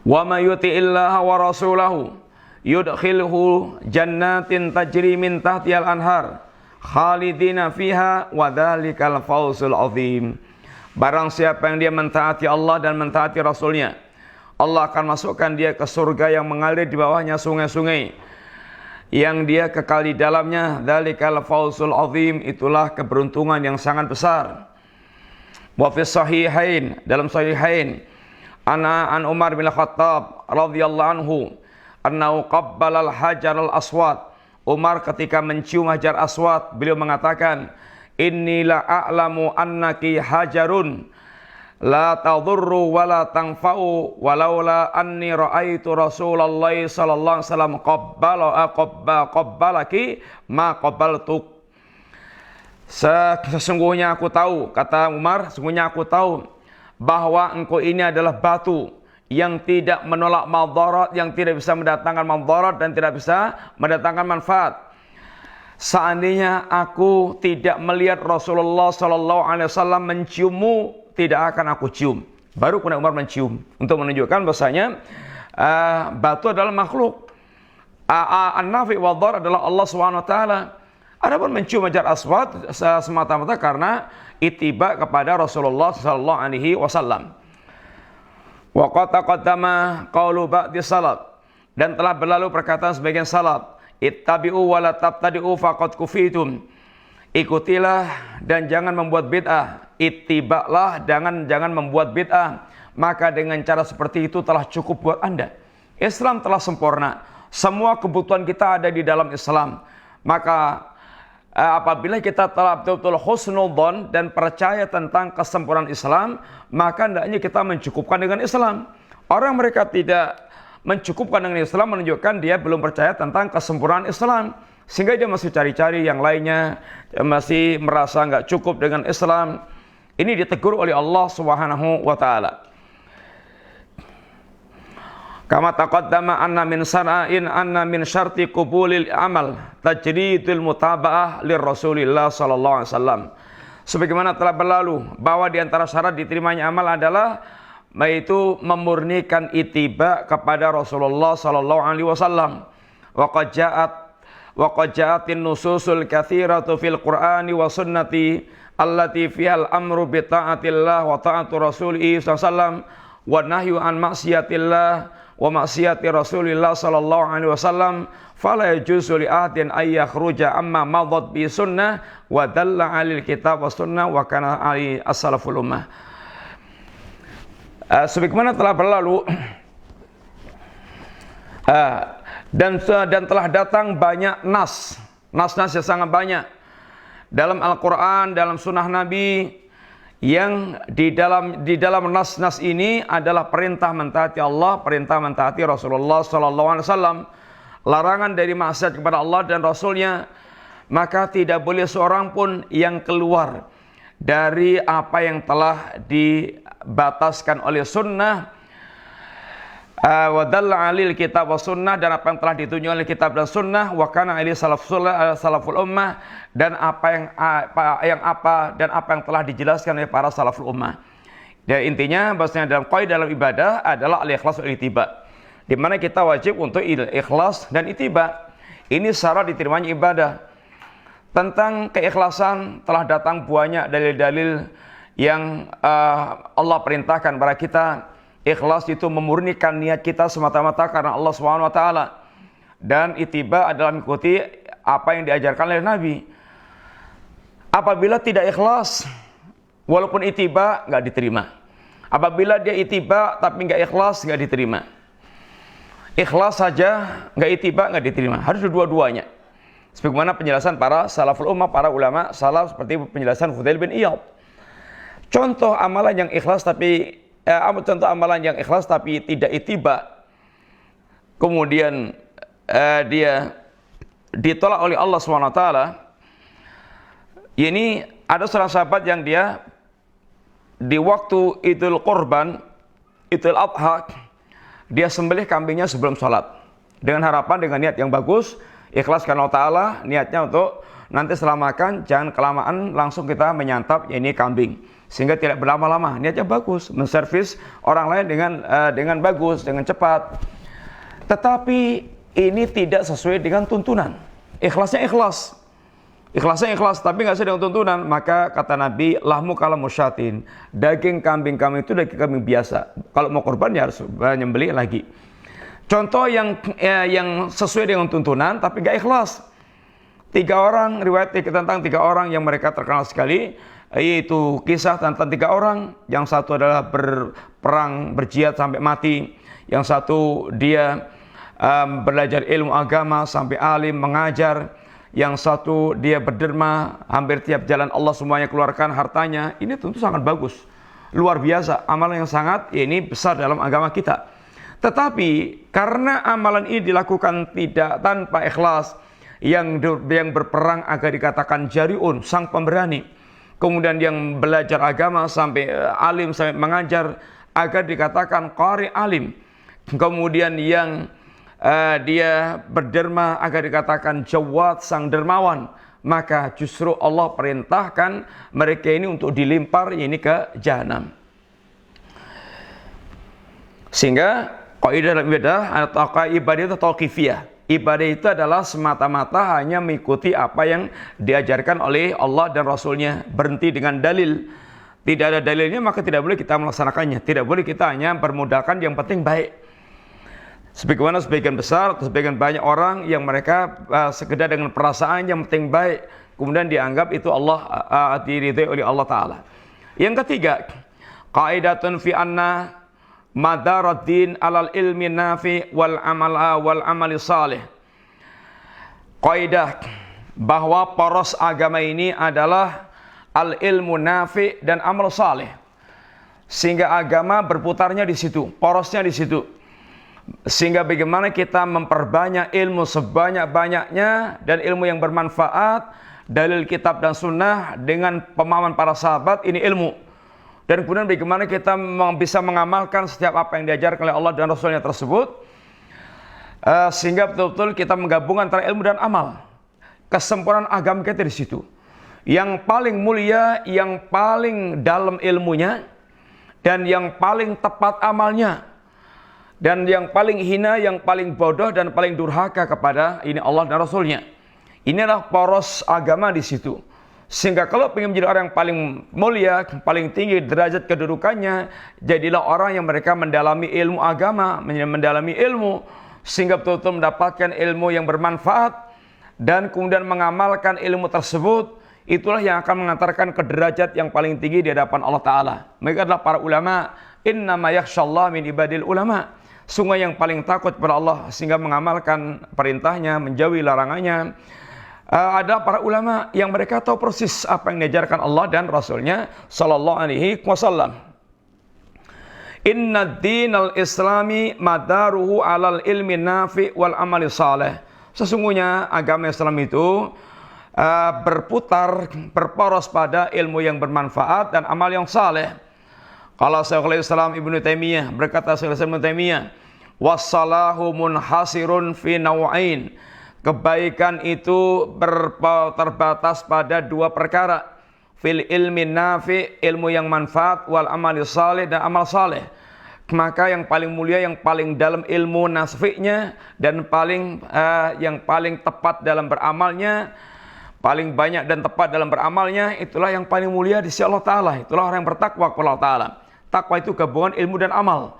wa may yuti'illaha wa rasulahu yudkhilhu jannatin tajri min tahtihal anhar khalidina fiha wa dzalikal fawzul azim. Barang siapa yang dia mentaati Allah dan mentaati Rasulnya, Allah akan masukkan dia ke surga yang mengalir di bawahnya sungai-sungai, yang dia kekal di dalamnya. Dzalikal fawzul azim, itulah keberuntungan yang sangat besar. Wa fi sahihain, dalam sahihain, an Umar bin Khattab radhiyallahu anhu annahu qabbala al-hajar al-aswad. Umar ketika mencium hajar aswad, beliau mengatakan, inni la a'lamu annaki hajarun la tadurru wa la tanfa'u walaula anni ra'aitu Rasulullah sallallahu alaihi wasallam qabbalaki ma qabbaltuk. Sesungguhnya aku tahu, kata Umar, sesungguhnya aku tahu bahwa engkau ini adalah batu yang tidak menolak madarat, yang tidak bisa mendatangkan madarat dan tidak bisa mendatangkan manfaat. Seandainya aku tidak melihat Rasulullah sallallahu alaihi wasallam menciummu, tidak akan aku cium. Baru kemudian Umar mencium untuk menunjukkan bahasanya batu adalah makhluk. An-nafi wa dhar adalah Allah Subhanahu wa taala. Adapun mencium hajar aswad semata-mata karena ittiba kepada Rasulullah sallallahu alaihi wasallam. Wa qad taqaddama qaulu ba'di salaf, dan telah berlalu perkataan sebagian salaf, ittabi'u wa la tabtadi'u faqad kufitum. Ikutilah dan jangan membuat bid'ah. Ittiba'lah, jangan membuat bid'ah. Maka dengan cara seperti itu telah cukup buat Anda. Islam telah sempurna. Semua kebutuhan kita ada di dalam Islam. Maka apabila kita telah betul-betul husnudzon dan percaya tentang kesempurnaan Islam, maka hendaknya kita mencukupkan dengan Islam. Orang mereka tidak mencukupkan dengan Islam menunjukkan dia belum percaya tentang kesempurnaan Islam, sehingga dia masih cari-cari yang lainnya, dia masih merasa nggak cukup dengan Islam. Ini ditegur oleh Allah Subhanahu wa taala. Kama taqaddama anna min sana'in anna min syarti qubulil amal tajridul mutaba'ah lirrasulillah sallallahu alaihi wasallam. Sebagaimana telah berlalu bahwa di antara syarat diterimanya amal adalah yaitu memurnikan ittiba kepada Rasulullah sallallahu alaihi wasallam. Wa qad ja'atin nususul katsiratu fil Qur'ani wa sunnati allati fihal amru bi ta'atillah wa ta'atu rasulih sallallahu alaihi wasallam wa nahyu an maksiatillah wa maksiati Rasulillah sallallahu alaihi wasallam, fala yajuzu li ahadin ay yakhruja amma madat bi sunnah wa dalla 'alil kitab was sunnah wa kana ali as-salaful ummah. Sebagaimana telah berlalu dan telah datang banyak nas yang sangat banyak dalam Al-Quran, dalam sunnah Nabi, yang di dalam nas-nas ini adalah perintah mentaati Allah, perintah mentaati Rasulullah sallallahu alaihi wasallam, larangan dari maksiat kepada Allah dan Rasulnya. Maka tidak boleh seorang pun yang keluar dari apa yang telah dibataskan oleh sunnah, wa dalla 'alil kitab was sunnah, dan apa yang telah ditunjukkan oleh kitab dan sunnah, wa kana 'ali salaful ummah, dan apa yang telah dijelaskan oleh para salaful ummah. Dan intinya bahwasanya dalam ibadah adalah al-ikhlas wal ittiba. di mana kita wajib untuk ikhlas dan ittiba. Ini syarat diterimanya ibadah. Tentang keikhlasan telah datang banyak dalil-dalil yang Allah perintahkan kepada kita. Ikhlas itu memurnikan niat kita semata-mata karena Allah SWT. Dan ittiba adalah mengikuti apa yang diajarkan oleh Nabi. Apabila tidak ikhlas, walaupun ittiba nggak diterima. Apabila dia ittiba tapi nggak ikhlas, nggak diterima. Ikhlas saja nggak ittiba, nggak diterima. Harus dua-duanya. Sebagaimana penjelasan para salaful ummah, para ulama salaf, seperti penjelasan Fudail bin Iyad. Contoh amalan yang ikhlas tapi tidak ittiba, kemudian dia ditolak oleh Allah SWT. Ini ada seorang sahabat yang dia di waktu Idul Qurban, Idul Adha, dia sembelih kambingnya sebelum sholat dengan harapan, dengan niat yang bagus, ikhlas karena Allah Ta'ala, niatnya untuk nanti setelah makan jangan kelamaan langsung kita menyantap ini kambing, sehingga tidak berlama-lama. Niatnya bagus, menservis orang lain dengan bagus, dengan cepat. Tetapi ini tidak sesuai dengan tuntunan. Ikhlasnya ikhlas, tapi nggak sesuai dengan tuntunan. Maka kata Nabi, lahmu kala musyatin, daging kambing kami itu daging kambing biasa. Kalau mau korban ya harus nyembelih lagi. Contoh yang sesuai dengan tuntunan tapi nggak ikhlas. 3 orang, riwayat tentang 3 orang yang mereka terkenal sekali, yaitu kisah tentang 3 orang. Yang satu adalah berperang, berjihad sampai mati. Yang satu dia belajar ilmu agama sampai alim, mengajar. Yang satu dia berderma, hampir tiap jalan Allah semuanya keluarkan hartanya. Ini tentu sangat bagus, luar biasa, amalan yang sangat ini besar dalam agama kita. Tetapi karena amalan ini dilakukan tidak tanpa ikhlas, yang berperang agar dikatakan jariun, sang pemberani, kemudian yang belajar agama sampai alim, sampai mengajar agar dikatakan qari alim, kemudian yang dia berderma agar dikatakan jawad, sang dermawan, maka justru Allah perintahkan mereka ini untuk dilimpar ini ke jahanam. Sehingga kaidah dalam ibadah atau ibadah itu tauqifiyah. Ibadah itu adalah semata-mata hanya mengikuti apa yang diajarkan oleh Allah dan Rasulnya, berhenti dengan dalil. Tidak ada dalilnya maka tidak boleh kita melaksanakannya. Tidak boleh kita hanya permudahkan, yang penting baik. Sebagaimana sebagian besar atau sebagian banyak orang yang mereka sekedar dengan perasaan yang penting baik, kemudian dianggap itu Allah diridhai oleh Allah Ta'ala. Yang ketiga, qaidatun fi anna madaraddin alal ilmi nafi wal amali salih. Kaidah bahwa poros agama ini adalah al ilmu nafi dan amal salih. Sehingga agama berputarnya di situ, porosnya di situ. Sehingga bagaimana kita memperbanyak ilmu sebanyak-banyaknya dan ilmu yang bermanfaat, dalil kitab dan sunnah dengan pemahaman para sahabat, ini ilmu. Dan kemudian bagaimana kita bisa mengamalkan setiap apa yang diajarkan oleh Allah dan Rasulnya tersebut, sehingga betul-betul kita menggabungkan antara ilmu dan amal. Kesempurnaan agama kita di situ. Yang paling mulia, yang paling dalam ilmunya, dan yang paling tepat amalnya. Dan yang paling hina, yang paling bodoh dan paling durhaka kepada ini Allah dan Rasulnya. Inilah poros agama di situ. Sehingga kalau ingin menjadi orang yang paling mulia, paling tinggi derajat kedudukannya, jadilah orang yang mereka mendalami ilmu agama, mendalami ilmu, sehingga betul-betul mendapatkan ilmu yang bermanfaat, dan kemudian mengamalkan ilmu tersebut. Itulah yang akan mengantarkan ke derajat yang paling tinggi di hadapan Allah Ta'ala. Mereka adalah para ulama. Innama yakhshallah min ibadil ulama. Sungguh yang paling takut kepada Allah sehingga mengamalkan perintahnya, menjauhi larangannya, ada para ulama yang mereka tahu persis apa yang diajarkan Allah dan Rasulnya sallallahu alaihi wasallam. Inna dinal islami madaruhu alal ilmi nafi wal amali salih. Sesungguhnya agama Islam itu berporos pada ilmu yang bermanfaat dan amal yang saleh. Kalau Syekhul Islam Ibnu Taimiyah berkata, Syekhul Islam Ibnu Taimiyah, wassalahu munhasirun fi naw'ain. Kebaikan itu terbatas pada 2 perkara. Fil ilmi nafi, ilmu yang manfaat, wal amali saleh, dan amal saleh. maka yang paling mulia, yang paling dalam ilmu nafi'nya, dan yang paling tepat dalam beramalnya, paling banyak dan tepat dalam beramalnya, itulah yang paling mulia di sisi Allah Ta'ala. Itulah orang yang bertakwa kepada Allah Ta'ala. Takwa itu gabungan ilmu dan amal.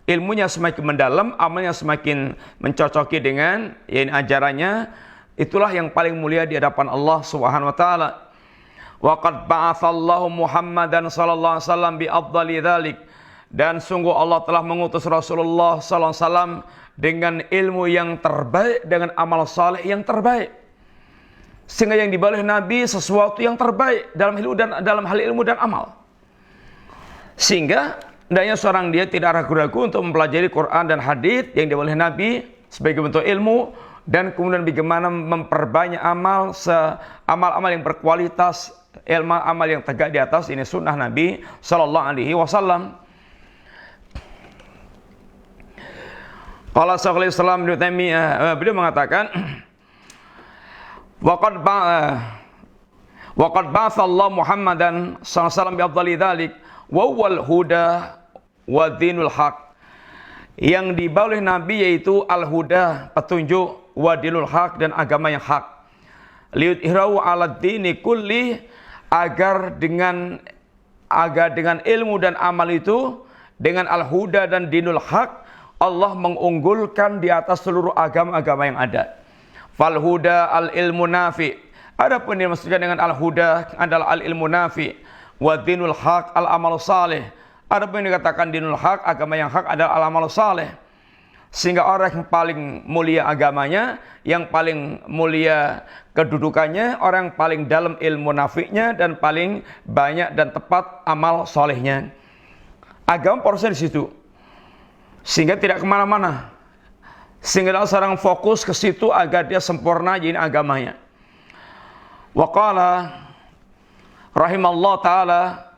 Ilmunya semakin mendalam, amalnya semakin mencocoki dengan ajarannya. Itulah yang paling mulia di hadapan Allah Subhanahu wa taala. Wa qad ba'atsallahu Muhammadan sallallahu alaihi wasallam bi afdali dzalik. Dan sungguh Allah telah mengutus Rasulullah sallallahu alaihi wasallam dengan ilmu yang terbaik, dengan amal saleh yang terbaik. Sehingga yang dibawa oleh Nabi sesuatu yang terbaik dalam hal ilmu dan amal. Sehingga hendaknya seorang dia tidak ragu-ragu untuk mempelajari Quran dan hadis yang dibawa oleh Nabi sebagai bentuk ilmu, dan kemudian bagaimana memperbanyak amal-amal yang berkualitas, amal yang tegak di atas ini sunnah Nabi sallallahu alaihi wasallam. Qala Syekhul Islam Ibnu Taimiyah, beliau mengatakan waqad ba'atsallahu Muhammadan sallallahu alaihi wasallam bi afdali dzalik wa huwal huda wa dinul haq. Yang dibawa oleh Nabi yaitu al-huda, petunjuk, wa dinul haq, dan agama yang hak. Liyudhirahu 'ala dini kulli, agar dengan ilmu dan amal itu, dengan al-huda dan dinul haq, Allah mengunggulkan di atas seluruh agama-agama yang ada. Fal huda al-ilmu nafi. Adapun yang dimaksudkan dengan al-huda adalah al-ilmu nafi, wa dinul haq al-amal saleh. Adapun yang dikatakan dinul haq, agama yang hak, adalah al-amal saleh. Sehingga orang yang paling mulia agamanya, yang paling mulia kedudukannya, orang yang paling dalam ilmu nafi'nya, dan paling banyak dan tepat amal solehnya. Agama porosnya di situ, sehingga tidak kemana-mana. Sehingga seorang fokus ke situ agar dia sempurna jadi agamanya. Wa qala rahimallahu ta'ala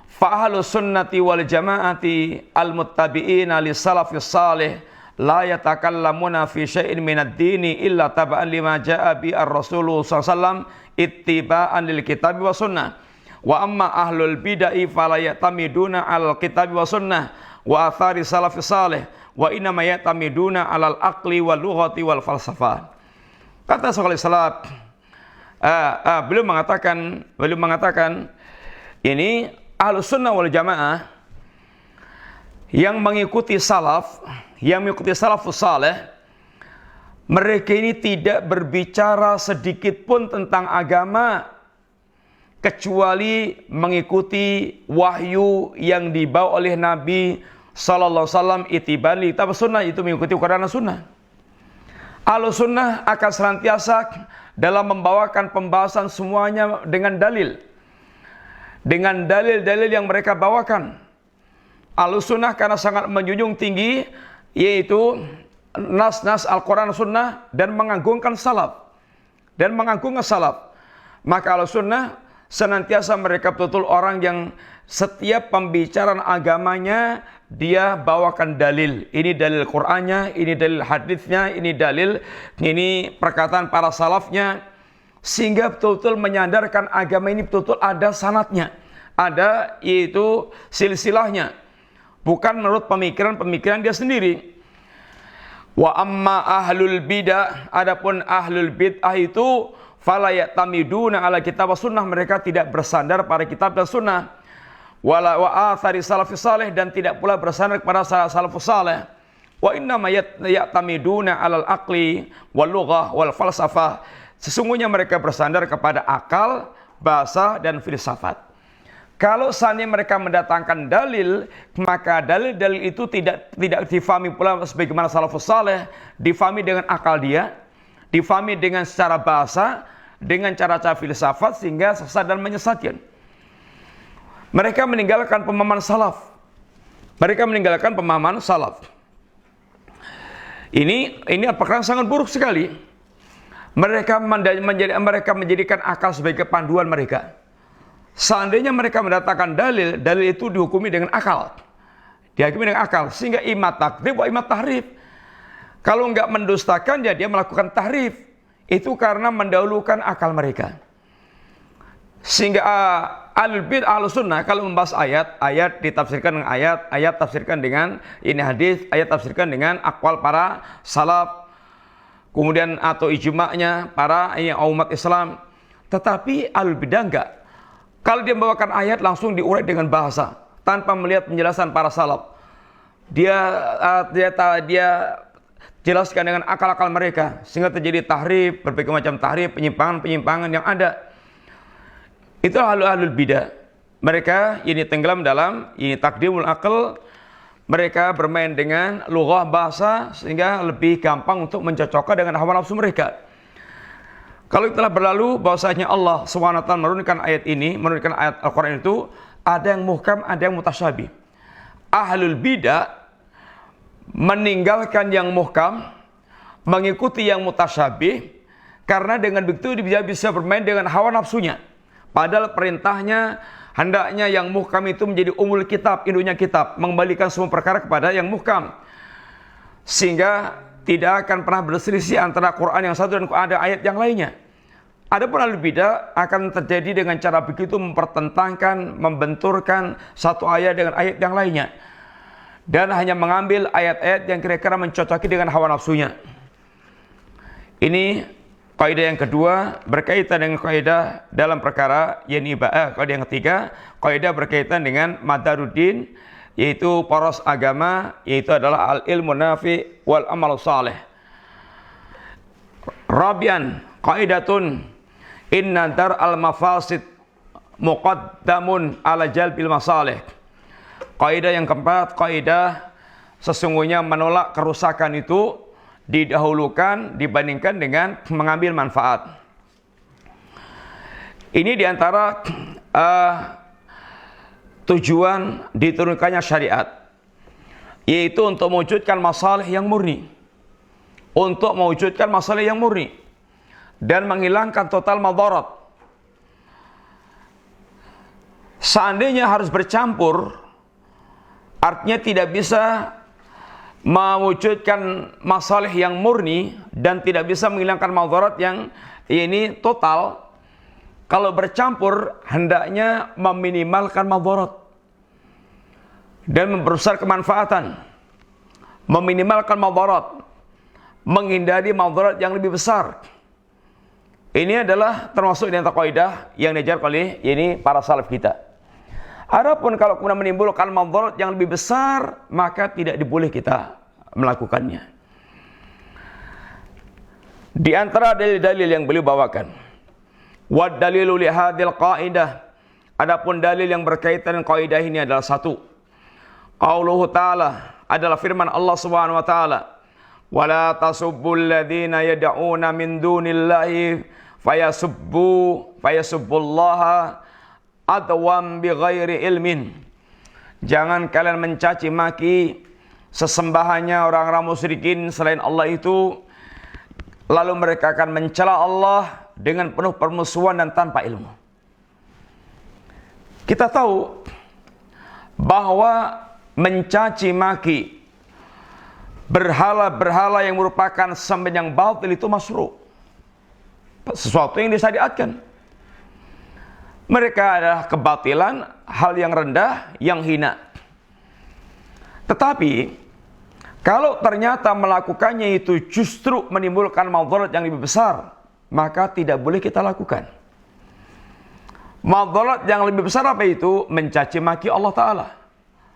fa ahlus sunnati wal jamaati al muttabi'ina li salafis salih la yatakallamuna fi syai'in minad dini illa taba'an lima ja'a bi ar-rasul sallallahu alaihi wasallam ittiba'an lil kitabi wa sunnah. Wa amma ahlul bid'ah fala yatamiduna al kitabi wa sunnah wa athari salafis salih wa inna ma yatamiduna alal aqli wal lughati wal falsafah. Kata Syekhul Islam, beliau mengatakan ini Ahlus Sunnah wal Jamaah yang mengikuti salafus saleh, mereka ini tidak berbicara sedikit pun tentang agama kecuali mengikuti wahyu yang dibawa oleh Nabi sallallahu alaihi wasallam, ittiban li kitab sunnah, itu mengikuti Quran dan sunnah. Ahlus Sunnah akan senantiasa dalam membawakan pembahasan semuanya dengan dalil yang mereka bawakan. Ahlus Sunnah karena sangat menjunjung tinggi yaitu nas-nas Al-Quran Sunnah dan mengagungkan salaf. Maka Ahlus Sunnah senantiasa mereka betul-betul orang yang setiap pembicaraan agamanya dia bawakan dalil. Ini dalil Qur'annya, ini dalil hadisnya, ini perkataan para salafnya, sehingga betul-betul menyadarkan agama ini betul-betul ada sanadnya, ada yaitu silsilahnya, bukan menurut pemikiran dia sendiri. Wa amma ahlul bid'ah, adapun ahlul bid'ah itu fala yatamiduna ala kitab sunnah, mereka tidak bersandar pada kitab dan sunnah. Wala wa athari salafus salih, dan tidak pula bersandar kepada salafus salih. Wa inna ma yatamiduna alal aqli wal lughah wal falsafah, sesungguhnya mereka bersandar kepada akal, bahasa, dan filsafat. Kalau seandainya mereka mendatangkan dalil, maka dalil-dalil itu tidak difahami pula sebagaimana salafus salih, difahami dengan akal dia, difahami dengan secara bahasa, dengan cara-cara filsafat, sehingga sesat dan menyesatkan. Mereka meninggalkan pemahaman salaf. Ini perkara sangat buruk sekali. Mereka menjadikan akal sebagai panduan mereka. Seandainya mereka mendatangkan dalil itu dihukumi dengan akal. Sehingga imma takdzib wa imma tahrif. Kalau enggak mendustakan, ya dia melakukan tahrif. Itu karena mendahulukan akal mereka. Sehingga Ahlul bid'ah ahlus sunnah kalau membahas ayat, ayat ditafsirkan dengan ayat, ayat tafsirkan dengan ini hadis, ayat tafsirkan dengan aqwal para salaf, kemudian atau ijma'nya para umat Islam. Tetapi ahlul bid'ah enggak. Kalau dia membawakan ayat langsung diurai dengan bahasa tanpa melihat penjelasan para salaf. Dia jelaskan dengan akal-akal mereka sehingga terjadi tahrif, berbagai macam tahrif, penyimpangan-penyimpangan yang ada. Itu ahlul bidah. Mereka ini tenggelam dalam ini takdimul akal. Mereka bermain dengan lughah bahasa sehingga lebih gampang untuk mencocokkan dengan hawa nafsu mereka. Kalau telah berlalu bahwasanya Allah SWT menurunkan ayat ini, menurunkan ayat Al-Quran itu ada yang muhkam, ada yang mutasyabih. Ahlul bidah meninggalkan yang muhkam, mengikuti yang mutasyabih, karena dengan begitu dia bisa bermain dengan hawa nafsunya. Padahal perintahnya hendaknya yang muhkam itu menjadi umul kitab, induknya kitab, mengembalikan semua perkara kepada yang muhkam, sehingga tidak akan pernah berselisih antara Quran yang satu dan ada ayat yang lainnya. Adapun ahlul bidah akan terjadi dengan cara begitu mempertentangkan, membenturkan satu ayat dengan ayat yang lainnya, dan hanya mengambil ayat-ayat yang kira-kira mencocoki dengan hawa nafsunya. Ini kaidah yang kedua berkaitan dengan kaidah dalam perkara kaidah yang ketiga, kaidah berkaitan dengan madaruddin, yaitu poros agama, yaitu adalah al-ilmu nafi wal amal saleh. Rabian, qaidatun inna dar al-mafasid muqaddamun ala jalbil masalih. Kaidah yang keempat, kaidah sesungguhnya menolak kerusakan itu didahulukan dibandingkan dengan mengambil manfaat. Ini diantara tujuan diturunkannya syariat, yaitu untuk mewujudkan masalah yang murni, untuk mewujudkan masalah yang murni dan menghilangkan total madarat. Seandainya harus bercampur, artinya tidak bisa mewujudkan masalah yang murni dan tidak bisa menghilangkan madarat yang ini total. Kalau bercampur hendaknya meminimalkan madarat dan memperbesar kemanfaatan, meminimalkan madarat, menghindari madarat yang lebih besar. Ini adalah termasuk di antara kaidah yang diajar oleh ini para salaf kita. Adapun kalau kemudian menimbulkan madarat yang lebih besar, maka tidak diboleh kita melakukannya. Di antara dalil-dalil yang beliau bawakan, wa dalilu li hadhil qaidah, adapun dalil yang berkaitan dengan kaidah ini adalah satu, qauluhu ta'ala, adalah firman Allah Subhanahu wa taala, wala tasubbul ladzina yad'una min dunillahi fayasubbullaha adwam bighairi ilmin. Jangan kalian mencaci maki sesembahannya orang-orang musyrikin selain Allah itu, lalu mereka akan mencela Allah dengan penuh permusuhan dan tanpa ilmu. Kita tahu bahwa mencaci maki berhala-berhala yang merupakan sembahan yang batil itu masyru', sesuatu yang disyariatkan. Mereka adalah kebatilan, hal yang rendah, yang hina. Tetapi kalau ternyata melakukannya itu justru menimbulkan madarat yang lebih besar, maka tidak boleh kita lakukan. Madarat yang lebih besar apa itu? Mencaci maki Allah Ta'ala.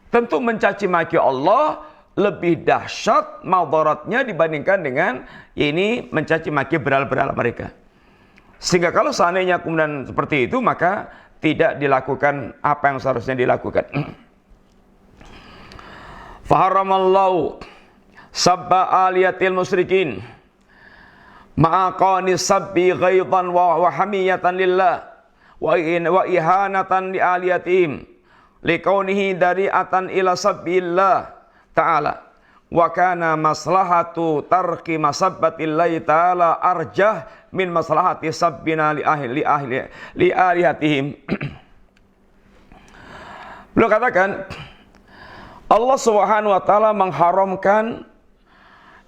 Tentu mencaci maki Allah lebih dahsyat madaratnya dibandingkan dengan ini mencaci maki berhala-berhala mereka. Sehingga kalau seandainya kemudian seperti itu, maka tidak dilakukan apa yang seharusnya dilakukan. Faharamallahu sabba aliyatil musyrikin ma'aqani sabbi ghaidan wa hamiyatan lillah wa ihanatan li aliyatihim liqaunihi dari'atan ila sabbillah ta'ala wa kana maslahatu tarki masabbatillahi ta'ala arjah min maslahati sabbina li alihatihim. Beliau katakan Allah Subhanahu wa taala mengharamkan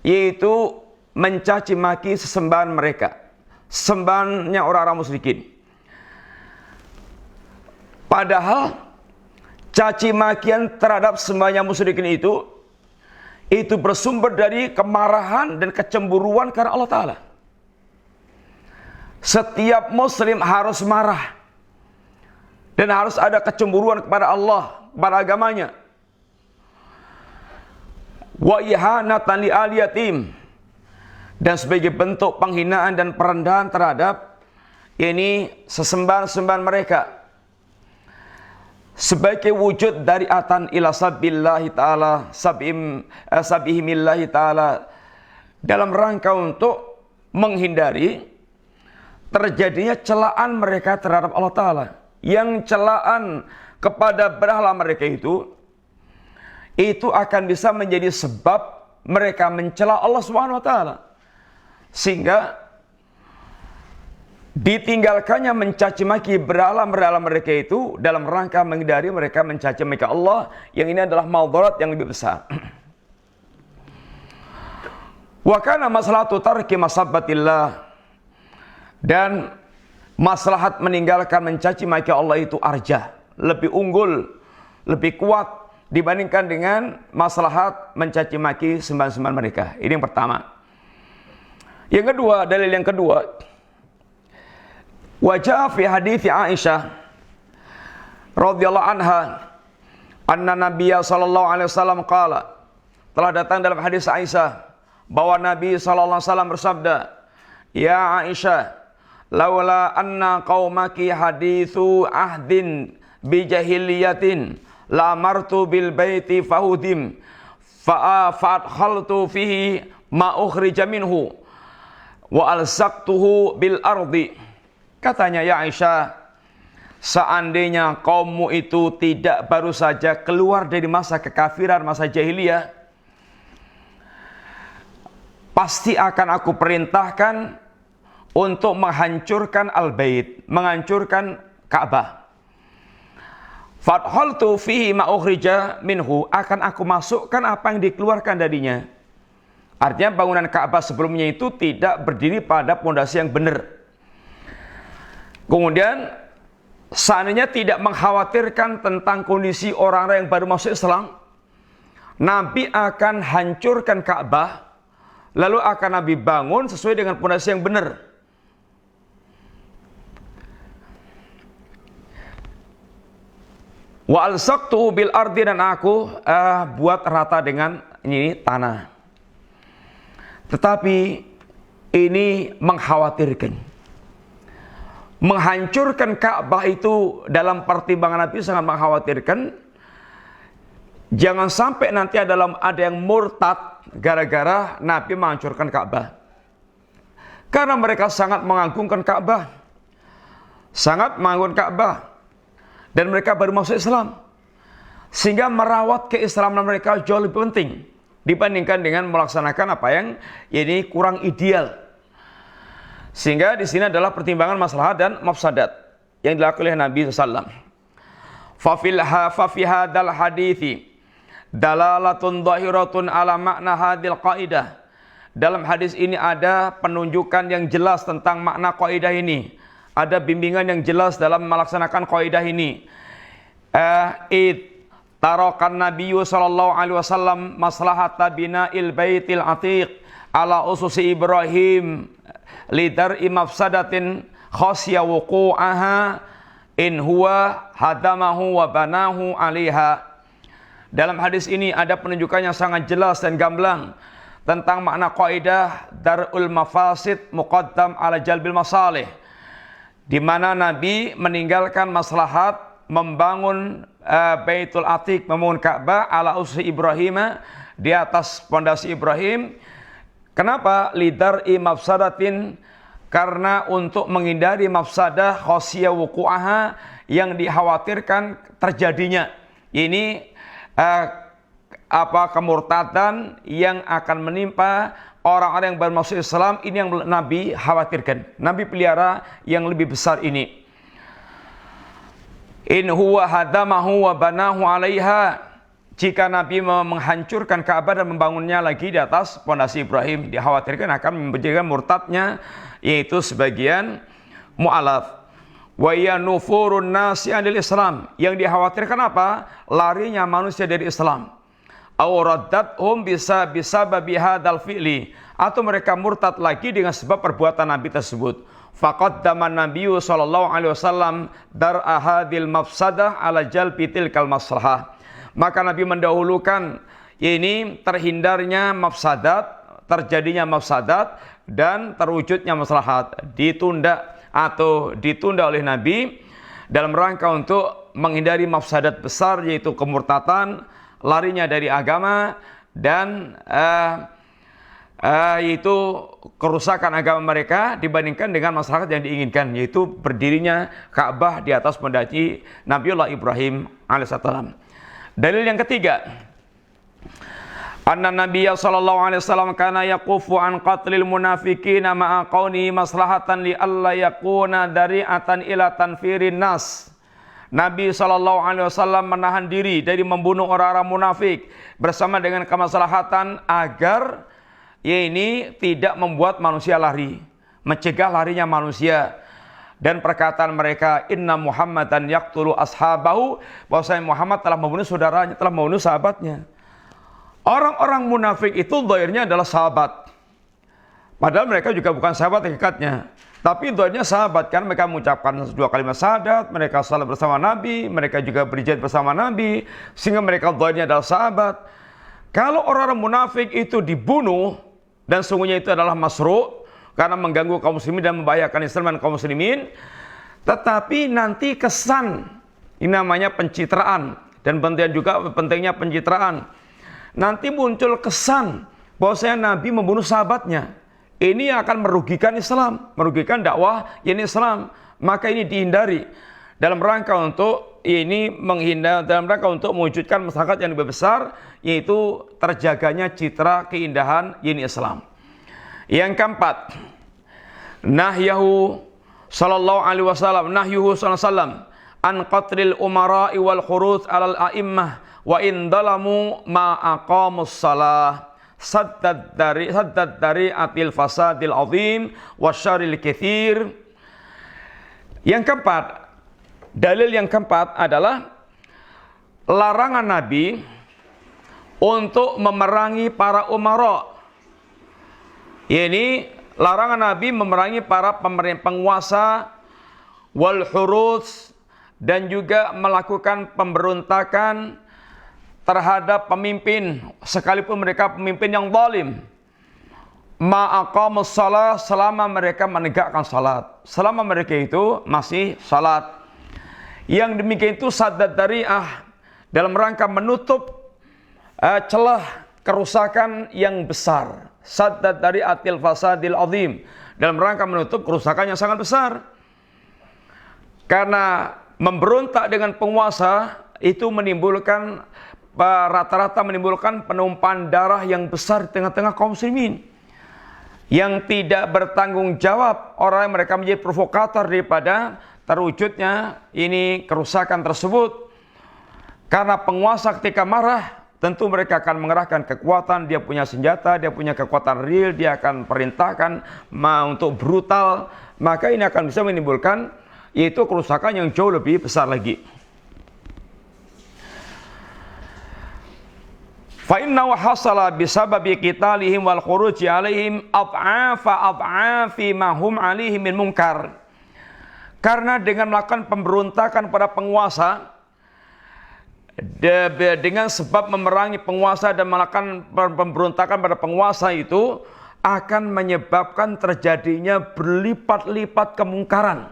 yaitu mencaci maki sesembahan mereka, sembahannya orang-orang musyrikin. Padahal caci makian terhadap semuanya musyrikin itu bersumber dari kemarahan dan kecemburuan karena Allah Ta'ala. Setiap muslim harus marah dan harus ada kecemburuan kepada Allah, kepada agamanya. Wa ihanatan li aliyatim, dan sebagai bentuk penghinaan dan perendahan terhadap ini sesembahan-sembahan mereka, sebagai wujud dari atan ila sabbillahi ta'ala sabihimillahi ta'ala, dalam rangka untuk menghindari terjadinya celaan mereka terhadap Allah Ta'ala. Yang celaan kepada berhala mereka itu akan bisa menjadi sebab mereka mencela Allah Subhanahu wa Ta'ala, sehingga ditinggalkannya mencaci maki berhala-berhala mereka itu dalam rangka menghindari mereka mencaci maki Allah, yang ini adalah madarat yang lebih besar. Wa kana maslahatu tarki masabbatillah, dan maslahat meninggalkan mencaci maki Allah itu arjah, lebih unggul, lebih kuat dibandingkan dengan maslahat mencaci maki sembahan-sembahan mereka. Ini yang pertama. Yang kedua, dalil yang kedua, wajah fi hadits Aisyah radhiyallahu anha anna Nabiya sallallahu alaihi wasallam qala, telah datang dalam hadis Aisyah bahwa Nabi sallallahu alaihi wasallam bersabda, ya Aisyah, laula anna qaumaki hadithu ahdin bi jahiliyatin la martu bil baiti fahudim fa'adkhaltu fihi ma ukhrija minhu wa alsaqtuhu bil ardi. Katanya, ya Aisyah, seandainya kaummu itu tidak baru saja keluar dari masa kekafiran, masa jahiliyah, pasti akan aku perintahkan untuk menghancurkan al-bait, menghancurkan Ka'bah. Fadkhaltu fihi ma ukhrija minhu, akan aku masukkan apa yang dikeluarkan darinya. Artinya bangunan Ka'bah sebelumnya itu tidak berdiri pada pondasi yang benar. Kemudian seandainya tidak mengkhawatirkan tentang kondisi orang-orang yang baru masuk Islam, Nabi akan hancurkan Ka'bah, lalu akan Nabi bangun sesuai dengan pondasi yang benar. Wa alsaqtuhu bil ardi, dan aku buat rata dengan ini tanah. Tetapi ini mengkhawatirkan. Menghancurkan Ka'bah itu dalam pertimbangan Nabi sangat mengkhawatirkan. Jangan sampai nanti ada yang murtad gara-gara Nabi menghancurkan Ka'bah. Karena mereka sangat mengagungkan Ka'bah. Sangat mengagungkan Ka'bah. Dan mereka baru masuk Islam. Sehingga merawat keislaman mereka jauh lebih penting dibandingkan dengan melaksanakan apa yang ini kurang ideal. Sehingga di sini adalah pertimbangan maslahat dan mafsadat yang dilakukan oleh Nabi SAW. Fa fi hadzal hadithi dalalatun dhahiratun ala makna hadhil qaidah. Dalam hadis ini ada penunjukan yang jelas tentang makna kaidah ini. Ada bimbingan yang jelas dalam melaksanakan kaidah ini. Tarakan Nabiyyu sallallahu alaihi wasallam maslahata bina'il baitil atiq ala ususi Ibrahim lidar mafsadatin khasya wuqu'aha in huwa hadamahu wa banahu alaiha. Dalam hadis ini ada penunjukan yang sangat jelas dan gamblang tentang makna kaidah darul mafasid muqaddam ala jalbil masalih, di mana Nabi meninggalkan maslahat membangun Baitul Atiq, membangun Ka'bah ala ususi Ibrahim, di atas pondasi Ibrahim. Kenapa? Lidar'i mafsadatin, karena untuk menghindari mafsadah khasya wuqu'aha, yang dikhawatirkan terjadinya. Ini kemurtadan yang akan menimpa orang-orang yang baru masuk Islam. Ini yang Nabi khawatirkan. Nabi pelihara yang lebih besar ini. In huwa hadamahu wa banahu alaiha, jika Nabi menghancurkan Ka'bah dan membangunnya lagi di atas pondasi Ibrahim, dikhawatirkan akan menjadikan murtadnya, yaitu sebagian mu'alaf. Wa ya nufurun nasi anil Islam. Yang dikhawatirkan apa? Larinya manusia dari Islam. Aw raddathum bisa babi hadzal fi'li, atau mereka murtad lagi dengan sebab perbuatan Nabi tersebut. Faqaddama Nabiyyu sallallahu alaihi wasallam dar'a hadhil mafsadah ala jalbi tilkal maslahah. Maka Nabi mendahulukan ini terhindarnya mafsadat, terjadinya mafsadat dan terwujudnya maslahat, ditunda oleh Nabi dalam rangka untuk menghindari mafsadat besar, yaitu kemurtatan, larinya dari agama, dan yaitu kerusakan agama mereka dibandingkan dengan masyarakat yang diinginkan, yaitu berdirinya Ka'bah di atas pondasi Nabiullah Ibrahim alaihissalam. Dalil yang ketiga, anna Nabiyya sallallahu alaihi wasallam kana yaqufu an qatlil munafiqina ma'a qauni maslahatan li alla yakuna dari'atan ila tanfirin nas. Nabi sallallahu alaihi wasallam menahan diri dari membunuh orang-orang munafik bersama dengan kemaslahatan agar ini tidak membuat manusia lari, mencegah larinya manusia. Dan perkataan mereka, inna Muhammadan yaqtulu ashabahu, bahwasanya Muhammad telah membunuh saudaranya, telah membunuh sahabatnya. Orang-orang munafik itu zahirnya adalah sahabat, padahal mereka juga bukan sahabat hakikatnya, tapi zahirnya sahabat, kan mereka mengucapkan 2 kalimat syahadat, mereka salat bersama Nabi, mereka juga berjihad bersama Nabi, sehingga mereka zahirnya adalah sahabat. Kalau orang-orang munafik itu dibunuh, dan sungguhnya itu adalah masru' karena mengganggu kaum muslimin dan membahayakan Islam dan kaum muslimin, tetapi nanti kesan, ini namanya pencitraan, dan pentingnya pencitraan. Nanti muncul kesan bahwasanya Nabi membunuh sahabatnya. Ini akan merugikan Islam, merugikan dakwah ini Islam. Maka ini dihindari dalam rangka untuk dalam rangka untuk mewujudkan masyarakat yang lebih besar, yaitu terjaganya citra keindahan ini Islam. Yang keempat, nahyuhu sallallahu alaihi wasallam an qatlil umara'i wal khuruj alal a'immah wa in dalamu ma aqamus salah saddad dari atil fasadil azim wasyaril katsir. Yang keempat, dalil yang keempat adalah larangan Nabi untuk memerangi para umara. Ini larangan Nabi memerangi para penguasa wal huruz, dan juga melakukan pemberontakan terhadap pemimpin sekalipun mereka pemimpin yang zalim. Ma'aqamus shalah, selama mereka menegakkan salat, selama mereka itu masih salat. Yang demikian itu saddad dari'ah, dalam rangka menutup celah kerusakan yang besar. Saddad dari atil fasadil azim, dalam rangka menutup kerusakan yang sangat besar. Karena memberontak dengan penguasa itu menimbulkan rata-rata menimbulkan penumpahan darah yang besar di tengah-tengah kaum muslimin, yang tidak bertanggung jawab. Orang yang mereka menjadi provokator daripada terwujudnya ini kerusakan tersebut. Karena penguasa ketika marah, tentu mereka akan mengerahkan kekuatan, dia punya senjata, dia punya kekuatan real, dia akan perintahkan untuk brutal, maka ini akan bisa menimbulkan yaitu kerusakan yang jauh lebih besar lagi. Fa inna hasala bisababi qitalihim wal khuruji alaihim ad'afi ma hum alaihi min munkar. Karena dengan melakukan pemberontakan pada penguasa, dengan sebab memerangi penguasa dan melakukan pemberontakan pada penguasa itu akan menyebabkan terjadinya berlipat-lipat kemungkaran,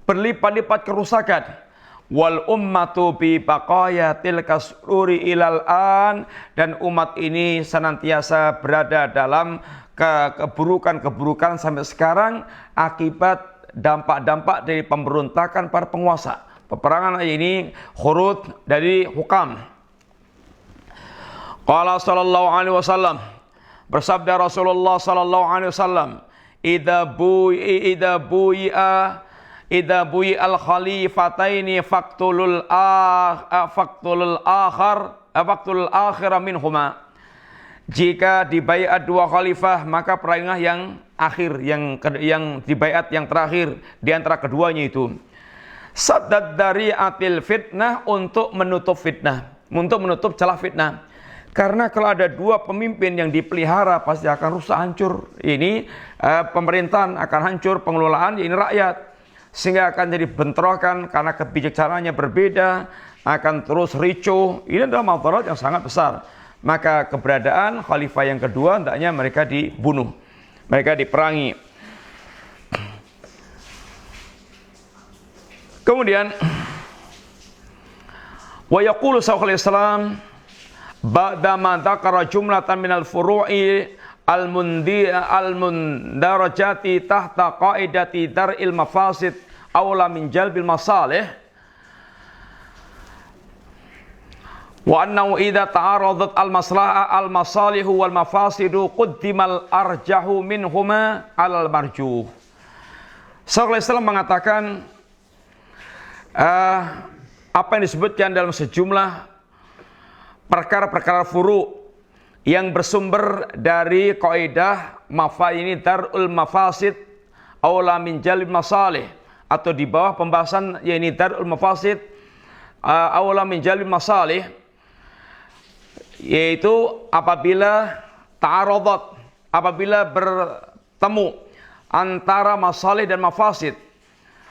berlipat-lipat kerusakan. Wal ummatu bi baqayatil kasruri ilal an, dan umat ini senantiasa berada dalam keburukan-keburukan sampai sekarang akibat dampak-dampak dari pemberontakan para penguasa. Peperangan ini khurud dari hukam. Qala sallallahu alaihi wasallam, bersabda Rasulullah sallallahu alaihi wasallam, idza bu'i al khalifataini faqtulul akhir minhuma. Jika dibaiat 2 khalifah, maka peranglah yang akhir, yang dibaiat yang terakhir di antara keduanya itu. Saddad dari'atil fitnah, untuk menutup fitnah, untuk menutup celah fitnah. Karena kalau ada dua pemimpin yang dipelihara pasti akan rusak, hancur. Ini pemerintahan akan hancur, pengelolaan ini rakyat. Sehingga akan jadi bentrokan karena kebijaksanaannya berbeda, akan terus ricuh. Ini adalah madarat yang sangat besar. Maka keberadaan khalifah yang kedua hendaknya mereka dibunuh, mereka diperangi. Kemudian wa yaqulu sallallahu alaihi wasallam ba'da ma dzakara jumlatan minal furu'i al-mundarajati tahta qaidati dar'il mafasid awla min jalbil masalih wa annahu idza ta'aradat al-maslaha al-masalihu wal mafasidu quddimal arjahu minhuma 'alal marjuh. Sallallahu alaihi wasallam mengatakan apa yang disebutkan dalam sejumlah perkara-perkara furu yang bersumber dari kaidah ini darul mafasid aula min jalib masalih, atau di bawah pembahasan yakni darul mafasid aula min jalib masalih, yaitu apabila ta'aradat, apabila bertemu antara masalih dan mafasid,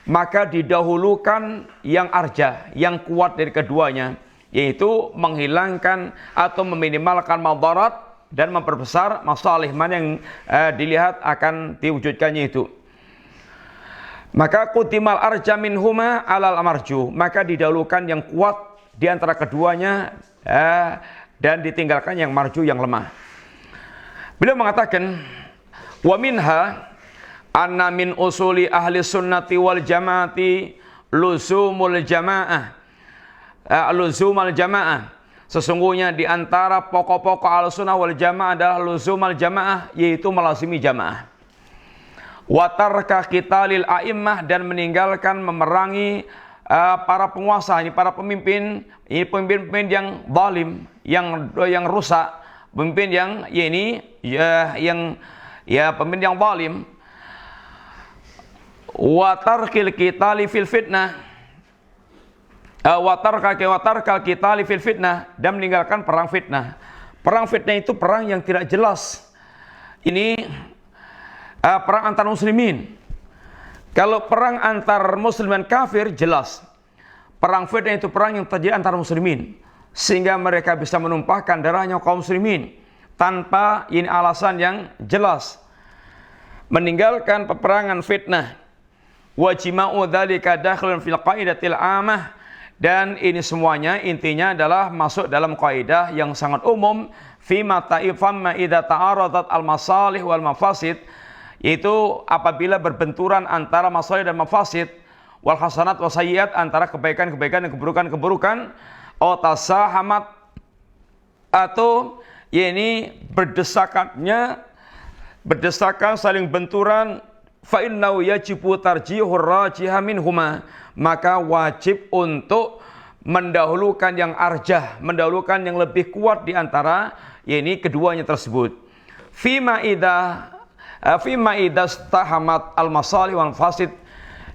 maka didahulukan yang arjah, yang kuat dari keduanya, yaitu menghilangkan atau meminimalkan madarat dan memperbesar masalih mana yang dilihat akan diwujudkannya itu. Maka qutimal arja minhuma alal amarju, maka didahulukan yang kuat di antara keduanya dan ditinggalkan yang marju, yang lemah. Beliau mengatakan wa minha anna min usuli ahli sunnati wal jamaati luzumul jamaah, luzumul jamaah. Sesungguhnya di antara pokok-pokok ahli sunnah wal jamaah adalah luzumul jamaah, yaitu melazimi jamaah. Wa tarka qitalil a'immah, dan meninggalkan memerangi para penguasa, ini para pemimpin, ini pemimpin yang zalim, yang rusak, pemimpin yang pemimpin yang zalim. Wa tarkil qitali fil fitnah, wa tarkal qitali fil fitnah, dan meninggalkan perang fitnah. Perang fitnah itu perang yang tidak jelas. Ini perang antar muslimin. Kalau perang antar muslim dan kafir jelas. Perang fitnah itu perang yang terjadi antar muslimin, sehingga mereka bisa menumpahkan darahnya kaum muslimin tanpa ini alasan yang jelas. Meninggalkan peperangan fitnah. Wa jima'u dzalika dakhilun fil qaidatil 'amah, dan ini semuanya intinya adalah masuk dalam kaidah yang sangat umum fi ma ta'ifamma idza ta'aradat al masalih wal mafasid, yaitu apabila berbenturan antara masalih dan mafasid, wal hasanat wa sayyiat, antara kebaikan-kebaikan dan keburukan-keburukan, atau tasahamat, atau ini berdesakan saling benturan, fa innahu yajibu tarjihur rajiha minhuma, maka wajib untuk mendahulukan yang arjah, mendahulukan yang lebih kuat di antara keduanya tersebut. Fima idza stahamat al masalih wal fasid,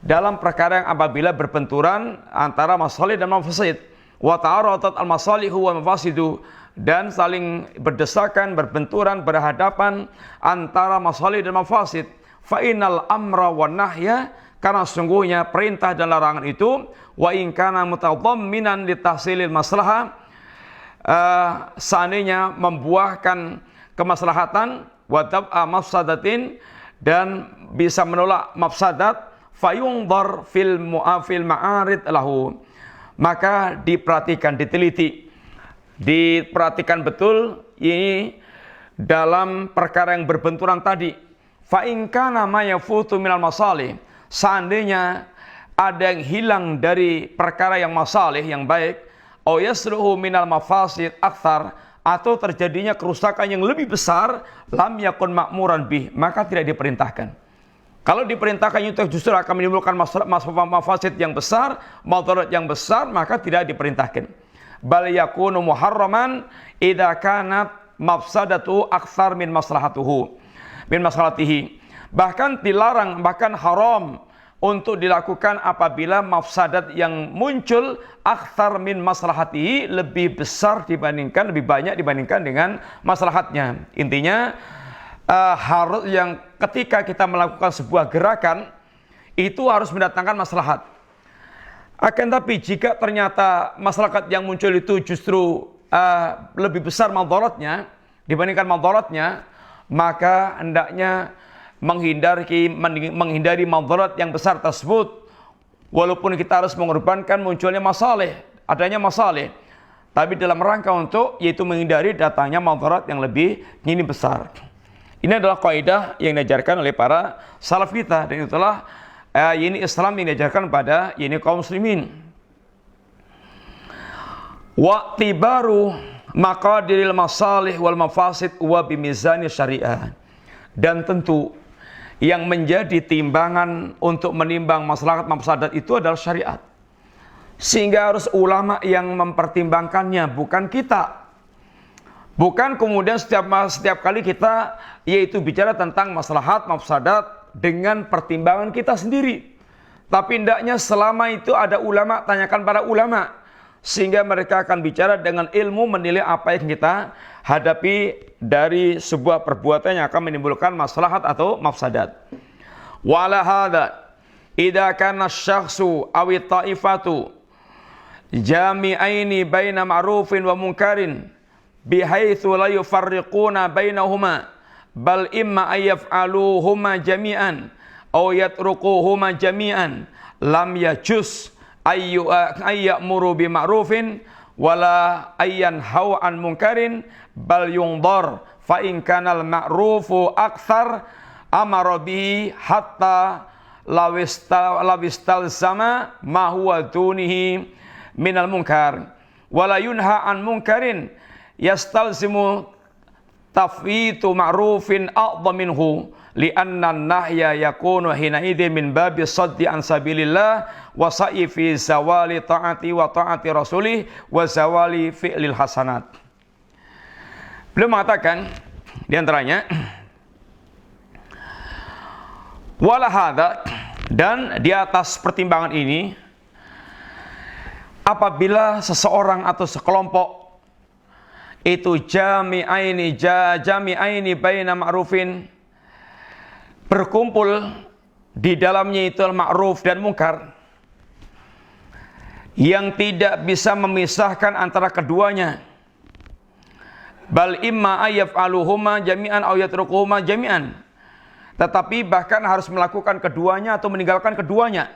dalam perkara yang apabila berbenturan antara masalih dan mafasid, wa ta'aradat al masalihu wa mafasidu, dan saling berdesakan, berbenturan, berhadapan antara masalih dan mafasid, fa innal amra wan nahya, karena sungguhnya perintah dan larangan itu wa in kana mutadamminan li tahsilil maslahah, seandainya membuahkan kemaslahatan, wa tab'a mafsadatin, dan bisa menolak mafsadat, fayungdar fil ma'arid lahu, maka diperhatikan, diteliti, diperhatikan betul ini dalam perkara yang berbenturan tadi. Fa in kana ma yafutu minal masalih, seandainya ada yang hilang dari perkara yang masalih, yang baik, au yasluhu minal mafasid akthar, atau terjadinya kerusakan yang lebih besar, lam yakun ma'muran bih, maka tidak diperintahkan. Kalau diperintahkan itu justru akan menimbulkan mafasid yang besar, madarat yang besar, maka tidak diperintahkan. Bal yakunu muharraman idza kanat mafsadatu akthar min maslahatihi. Bahkan dilarang, bahkan haram untuk dilakukan apabila mafsadat yang muncul akthar min maslahatihi, lebih besar dibandingkan, lebih banyak dibandingkan dengan maslahatnya. Intinya harus yang ketika kita melakukan sebuah gerakan itu harus mendatangkan maslahat. Akan tapi jika ternyata maslahat yang muncul itu justru lebih besar madaratnya dibandingkan madaratnya, maka hendaknya menghindari madarat yang besar tersebut, walaupun kita harus mengorbankan munculnya adanya masalah, tapi dalam rangka untuk yaitu menghindari datangnya madarat yang lebih ini besar. Ini adalah kaidah yang diajarkan oleh para salaf kita, dan itulah ini Islam yang diajarkan pada ini kaum muslimin. Wa'tibaru maqadiril masalih wal mafasid wa bimizani syariah. Dan tentu yang menjadi timbangan untuk menimbang maslahat mafsadat itu adalah syariat. Sehingga harus ulama yang mempertimbangkannya, bukan kita. Bukan kemudian setiap kali kita yaitu bicara tentang maslahat mafsadat dengan pertimbangan kita sendiri. Tapi hendaknya selama itu ada ulama, tanyakan para ulama, sehingga mereka akan bicara dengan ilmu menilai apa yang kita hadapi dari sebuah perbuatan yang akan menimbulkan maslahat atau mafsadat. Wala hadza idza kana asy-syakhsu aw at-ta'ifatu jami'aini baina ma'rufin wa munkarin bihaitsu la yufarriquna bainahuma bal imma ay yaf'aluhuma jami'an aw yatrukuhuma jami'an lam yajuz ayyamuru bi ma'rufin wala ayyanhau an munkarin bal yungdar fa in kanal ma'rufu akthar amara bihi hatta lawistal sama ma huwa dunihi minal munkar wala yunha an munkarin yastalzimu tafwitu ma'rufin a'dha minhu li'anna an-nahya yakunu hina idzin min babi saddi an sabilillah wa sa'i fi zawali ta'ati wa ta'ati rasulih wa zawali fi'lil hasanat. Beliau mengatakan di antaranya wala hadza, dan di atas pertimbangan ini apabila seseorang atau sekelompok itu jami'aini baina ma'rufin, berkumpul di dalamnya itu al-ma'ruf dan munkar yang tidak bisa memisahkan antara keduanya, bal imma ayyaf'aluhuma jami'an aw yatrukuhuma jami'an, tetapi bahkan harus melakukan keduanya atau meninggalkan keduanya.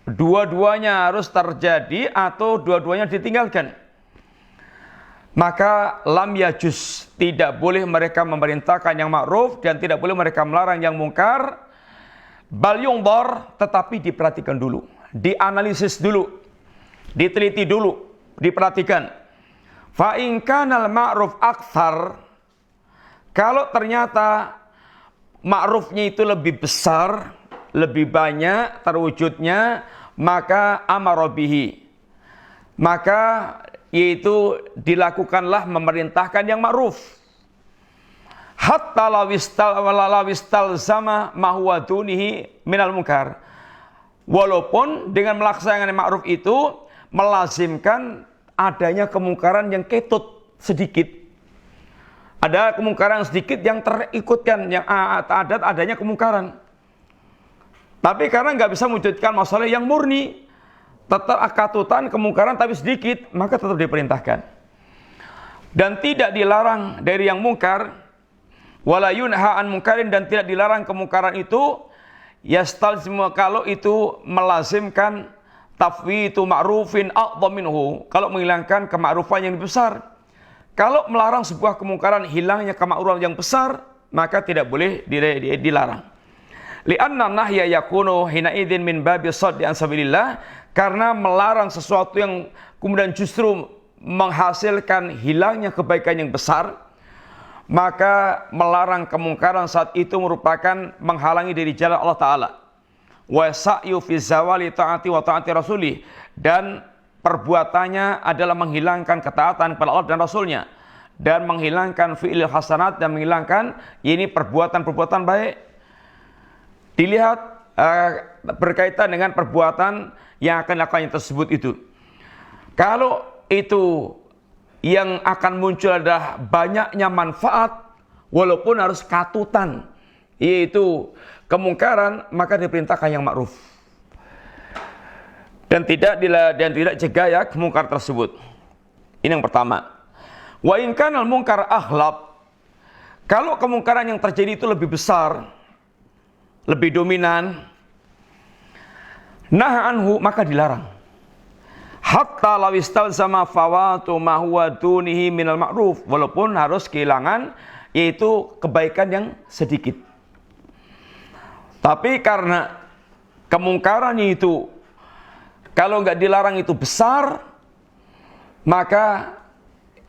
Dua-duanya harus terjadi atau dua-duanya ditinggalkan. Maka lam yajuz, tidak boleh mereka memerintahkan yang ma'ruf dan tidak boleh mereka melarang yang mungkar. Bal yungdar, tetapi diperhatikan dulu, dianalisis dulu, diteliti dulu, diperhatikan. Fa in kanal ma'ruf akthar, kalau ternyata ma'rufnya itu lebih besar, lebih banyak terwujudnya, maka amara bihi, maka yaitu dilakukanlah memerintahkan yang ma'ruf. Hatta lawistal sama ma huwa dunihi minal munkar, walaupun dengan melaksanakan ma'ruf itu melazimkan adanya kemungkaran yang ketut sedikit. Ada kemungkaran sedikit yang terikutkan, yang adanya kemungkaran. Tapi karena nggak bisa mewujudkan masalah yang murni, tetap akatutan kemungkaran tapi sedikit, maka tetap diperintahkan. Dan tidak dilarang dari yang mungkar, wala yunha an munkarin, dan tidak dilarang kemungkaran itu, yastalzimu, kalau itu melazimkan tafwitu ma'rufin a'dha minhu, kalau menghilangkan kema'rufan yang besar. Kalau melarang sebuah kemungkaran hilangnya kema'rufan yang besar, maka tidak boleh dilarang. Li'anna nahya yakunu hina idzin min babi saddi an sabilillah, karena melarang sesuatu yang kemudian justru menghasilkan hilangnya kebaikan yang besar, maka melarang kemungkaran saat itu merupakan menghalangi dari jalan Allah Ta'ala. Wa sa'yu fi zawali ta'ati wa ta'ati rasulih, dan perbuatannya adalah menghilangkan ketaatan kepada Allah dan Rasulnya, dan menghilangkan fi'il hasanat, dan menghilangkan ini perbuatan-perbuatan baik. Dilihat berkaitan dengan perbuatan yang akan dilakukan tersebut itu. Kalau itu yang akan muncul adalah banyaknya manfaat, walaupun harus katutan, yaitu kemungkaran, maka diperintahkan yang ma'ruf. Dan tidak cegah ya kemungkaran tersebut. Ini yang pertama. Wa in kanal mungkar aghlab, kalau kemungkaran yang terjadi itu lebih besar, lebih dominan, nah anhu, maka dilarang. Hatta lawistal sama fawatu ma huwa dunihi minal ma'ruf, walaupun harus kehilangan yaitu kebaikan yang sedikit. Tapi karena kemungkarannya itu kalau nggak dilarang itu besar, maka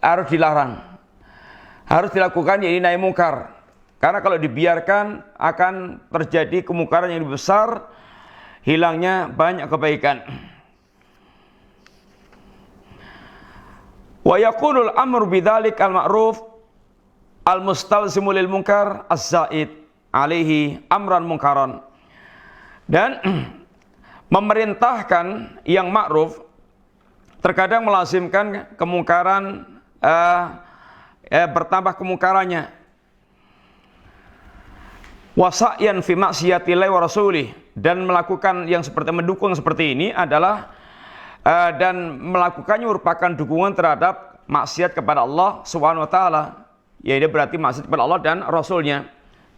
harus dilarang. Harus dilakukan yaitu nahi mungkar. Karena kalau dibiarkan akan terjadi kemungkaran yang lebih besar, hilangnya banyak kebaikan. Wa yakunul amru bidzalik al-ma'ruf al-mustalzimu lil munkar az-zaid alaihi amran munkaran. Dan memerintahkan yang ma'ruf terkadang melazimkan kemungkaran, bertambah kemungkarannya. Wasa'yan fi maksiatillahi wa rasulih, dan melakukan yang seperti mendukung seperti ini adalah dan melakukannya merupakan dukungan terhadap maksiat kepada Allah Subhanahu wa taala. Yaitu berarti maksiat kepada Allah dan Rasulnya.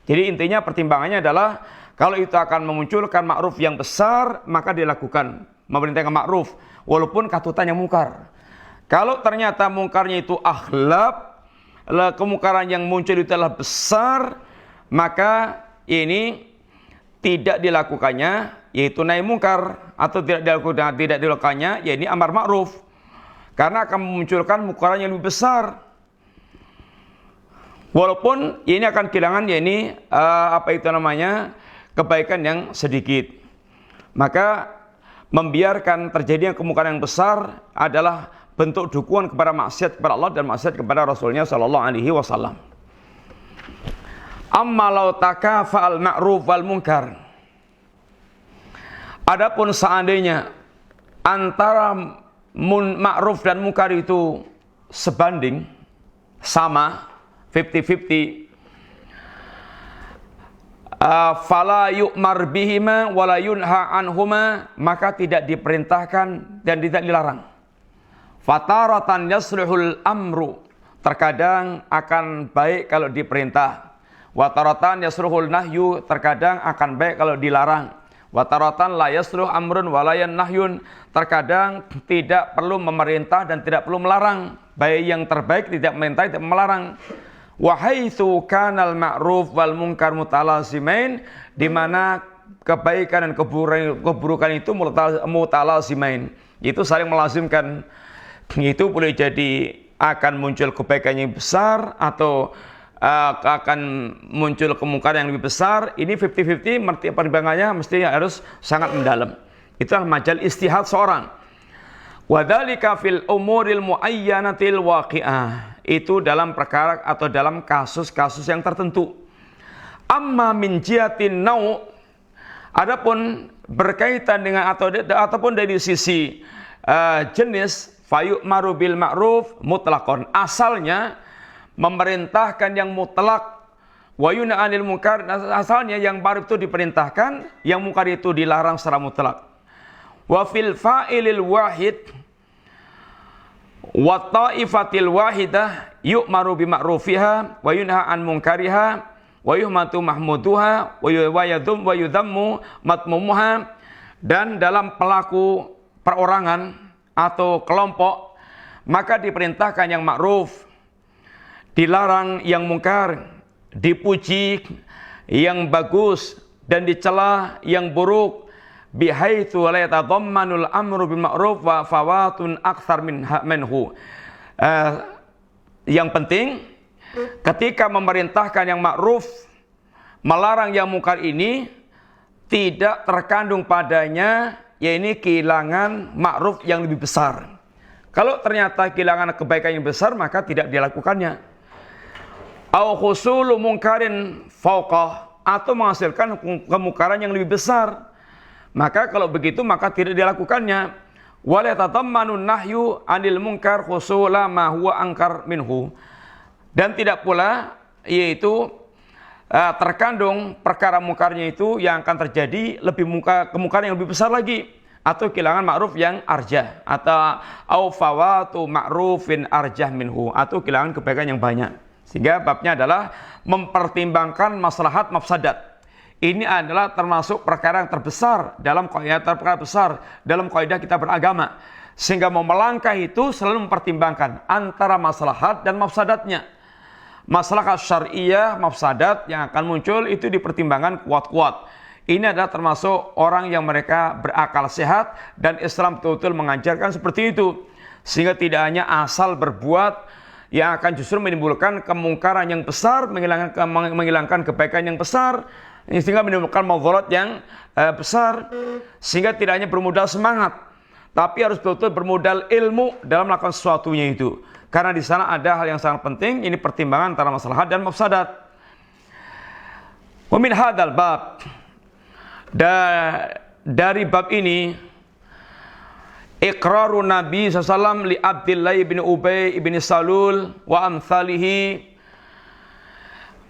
Jadi intinya pertimbangannya adalah kalau itu akan memunculkan ma'ruf yang besar, maka dilakukan memerintahkan ma'ruf walaupun katutan yang mungkar. Kalau ternyata mungkarnya itu akhlab, kemungkaran yang muncul itu adalah besar, maka ini tidak dilakukannya yaitu nahi mungkar, atau tidak dilakukannya yaitu amar ma'ruf, karena akan memunculkan mungkaran yang lebih besar. Walaupun ini akan kehilangan yaitu kebaikan yang sedikit. Maka membiarkan terjadinya kemungkaran yang besar adalah bentuk dukungan kepada maksiat kepada Allah dan maksiat kepada Rasulnya sallallahu alaihi wasallam. Amma law takafa'al ma'ruf wal munkar, adapun seandainya antara ma'ruf dan munkar itu sebanding, sama, 50-50, fala yu'mar bihima wala yunha anhuma, maka tidak diperintahkan dan tidak dilarang. Fataratan yasluhul amru, terkadang akan baik kalau diperintah. Wataratan yasluhul nahyu, terkadang akan baik kalau dilarang. Wataratan la yasluh amrun walayan nahyun, terkadang tidak perlu memerintah dan tidak perlu melarang. Baik yang terbaik tidak memerintah, tidak melarang. Wa haitsu kanal ma'ruf wal munkar mutalazimain, di mana kebaikan dan keburukan itu mutalazimain, itu saling melazimkan. Itu boleh jadi akan muncul kebaikan yang besar atau akan muncul kemungkaran yang lebih besar. Ini 50-50, pertimbangannya mesti harus sangat mendalam. Itulah majal istihad seorang. Wadzalika fil umuril muayyanatil waqi'ah, itu dalam perkara atau dalam kasus-kasus yang tertentu. Amma min jihatin nau', adapun berkaitan dengan ataupun dari sisi jenis, fayu'maru bil ma'ruf mutlaqan, asalnya memerintahkan yang mutlak, wa yunha 'anil munkar, asalnya yang ma'ruf itu diperintahkan, yang munkar itu dilarang secara mutlak. Wa fil fa'ilil wahid wa ta'ifatil wahidah yu'maru bi ma'rufiha wa yunha 'an munkariha wa yuhmatu mahmuduha wa yudhammu matmumuha. Dan dalam pelaku perorangan atau kelompok, maka diperintahkan yang ma'ruf, dilarang yang mungkar, dipuji yang bagus dan dicela yang buruk. Bihaitsu la yatadammanul amru bil ma'ruf wa fawatun aktsar minhu. Yang penting ketika memerintahkan yang ma'ruf, melarang yang mungkar ini tidak terkandung padanya yaitu kehilangan ma'ruf yang lebih besar. Kalau ternyata kehilangan kebaikan yang besar, maka tidak dilakukannya. Au husulu mungkarin fauqah, atau menghasilkan kemungkaran yang lebih besar. Maka kalau begitu maka tidak dilakukannya. Wala tatammanun nahyu 'anil munkar khusula ma huwa angkar minhu. Dan tidak pula yaitu terkandung perkara mungkarnya itu yang akan terjadi kemungkaran yang lebih besar lagi, atau kehilangan ma'ruf yang arjah, atau au fawatu ma'rufin arjah minhu, atau kehilangan kebaikan yang banyak. Sehingga babnya adalah mempertimbangkan maslahat mafsadat. Ini adalah termasuk perkara yang terbesar dalam kaidah kita beragama. Sehingga mau melangkah itu selalu mempertimbangkan antara maslahat dan mafsadatnya. Maslahat syariah, mafsadat yang akan muncul itu dipertimbangkan kuat-kuat. Ini adalah termasuk orang yang mereka berakal sehat, dan Islam betul-betul mengajarkan seperti itu. Sehingga tidak hanya asal berbuat yang akan justru menimbulkan kemungkaran yang besar, menghilangkan kebaikan yang besar, sehingga menimbulkan madarat yang besar. Sehingga tidak hanya bermodal semangat, tapi harus betul-betul bermodal ilmu dalam melakukan sesuatunya itu. Karena di sana ada hal yang sangat penting, ini pertimbangan antara maslahat dan mafsadat. Wa min hadzal bab, dari bab ini, iqrarun Nabi SAW li Abdillah bin Ubay bin Salul wa amthalihi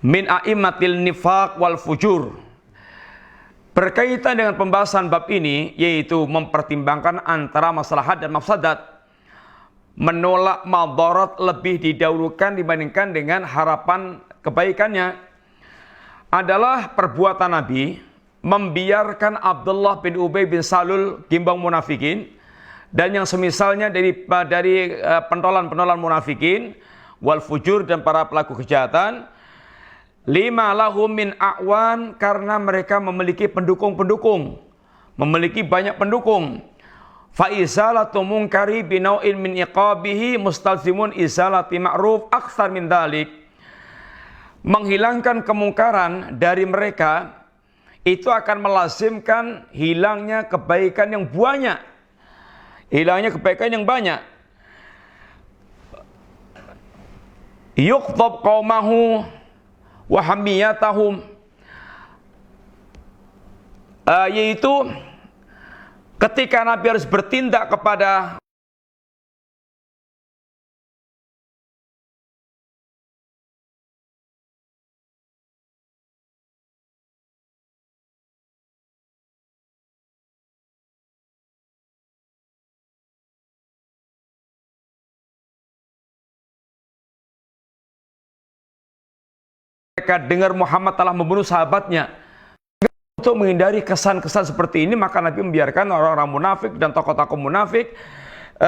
min a'immatil nifaq wal fujur. Berkaitan dengan pembahasan bab ini, yaitu mempertimbangkan antara maslahat dan mafsadat, menolak madarat lebih didahulukan dibandingkan dengan harapan kebaikannya, adalah perbuatan Nabi membiarkan Abdullah bin Ubay bin Salul gimbal munafikin dan yang semisalnya dari pentolan-pentolan munafikin wal fujur dan para pelaku kejahatan, lima lahum min a'wan, karena mereka memiliki pendukung-pendukung, memiliki banyak pendukung. Fa izalatu munkari binau'in min iqabihi mustalzimun izalati ma'ruf aktsar min dzalik. Menghilangkan kemungkaran dari mereka itu akan melazimkan hilangnya kebaikan yang banyak. Hilangnya kebaikan yang banyak. Yuqtab qaumahu wa hamiyatahum, yaitu ketika Nabi harus bertindak kepada mereka dengar Muhammad telah membunuh sahabatnya, untuk menghindari kesan-kesan seperti ini, maka Nabi membiarkan orang-orang munafik dan tokoh-tokoh munafik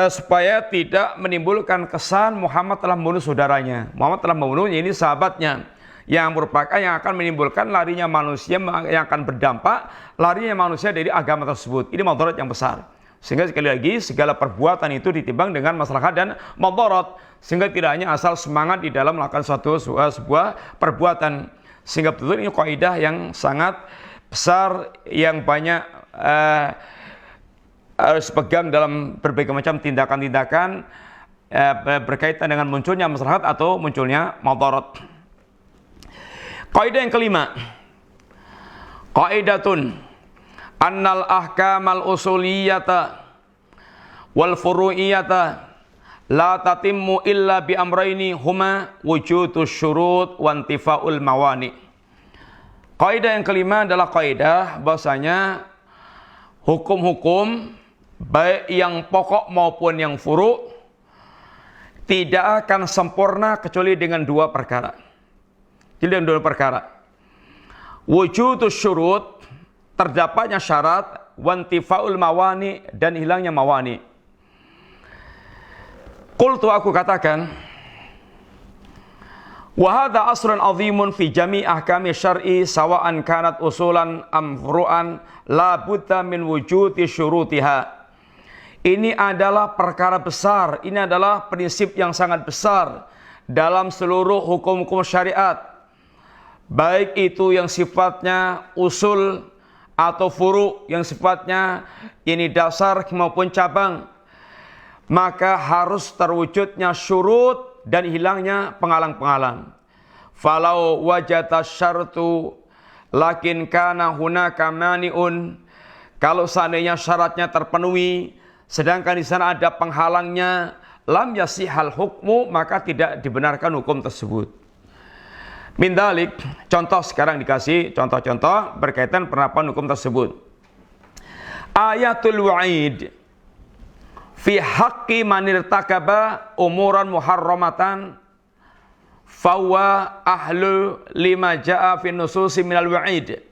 supaya tidak menimbulkan kesan Muhammad telah membunuh saudaranya. Muhammad telah membunuh ini sahabatnya, yang merupakan yang akan menimbulkan larinya manusia, yang akan berdampak larinya manusia dari agama tersebut. Ini madarat yang besar. Sehingga sekali lagi segala perbuatan itu ditimbang dengan maslahat dan madarat, sehingga tidak hanya asal semangat di dalam melakukan sebuah perbuatan. Sehingga betul ini kaidah yang sangat besar yang banyak harus pegang dalam berbagai macam tindakan-tindakan berkaitan dengan munculnya maslahat atau munculnya madarat. Kaidah yang kelima, kaidatun annal ahkamal usuliyata wal furu'iyata la tatimmu illa bi amraini huma wujudus syurut wa intifa'ul mawani. Kaidah yang kelima adalah kaidah bahwasanya hukum-hukum baik yang pokok maupun yang furu' tidak akan sempurna kecuali dengan dua perkara. Jadi dengan dua perkara. Wujudus syurut, terdapatnya syarat, wantifaul mawani, dan hilangnya mawani. Qultu, aku katakan, wa hadza asrun azimun fi jami' ahkami syar'i sawa'an kanat usulan am furu'an la budda min wujudi syurutiha. Ini adalah perkara besar, ini adalah prinsip yang sangat besar dalam seluruh hukum-hukum syariat. Baik itu yang sifatnya usul atau furu, yang sifatnya ini dasar maupun cabang, maka harus terwujudnya syurut dan hilangnya penghalang-penghalang. Falau wajata syartu Lakin kana hunaka mani'un, kalau seandainya syaratnya terpenuhi, sedangkan di sana ada penghalangnya, lam yasihal hukmu, maka tidak dibenarkan hukum tersebut. Min dalik, contoh sekarang dikasih contoh-contoh berkaitan penerapan hukum tersebut. Ayatul wa'id fi haqqi man irtakaba umuran muharramatan fawa ahlu lima ja'a fi nususi minal wa'id.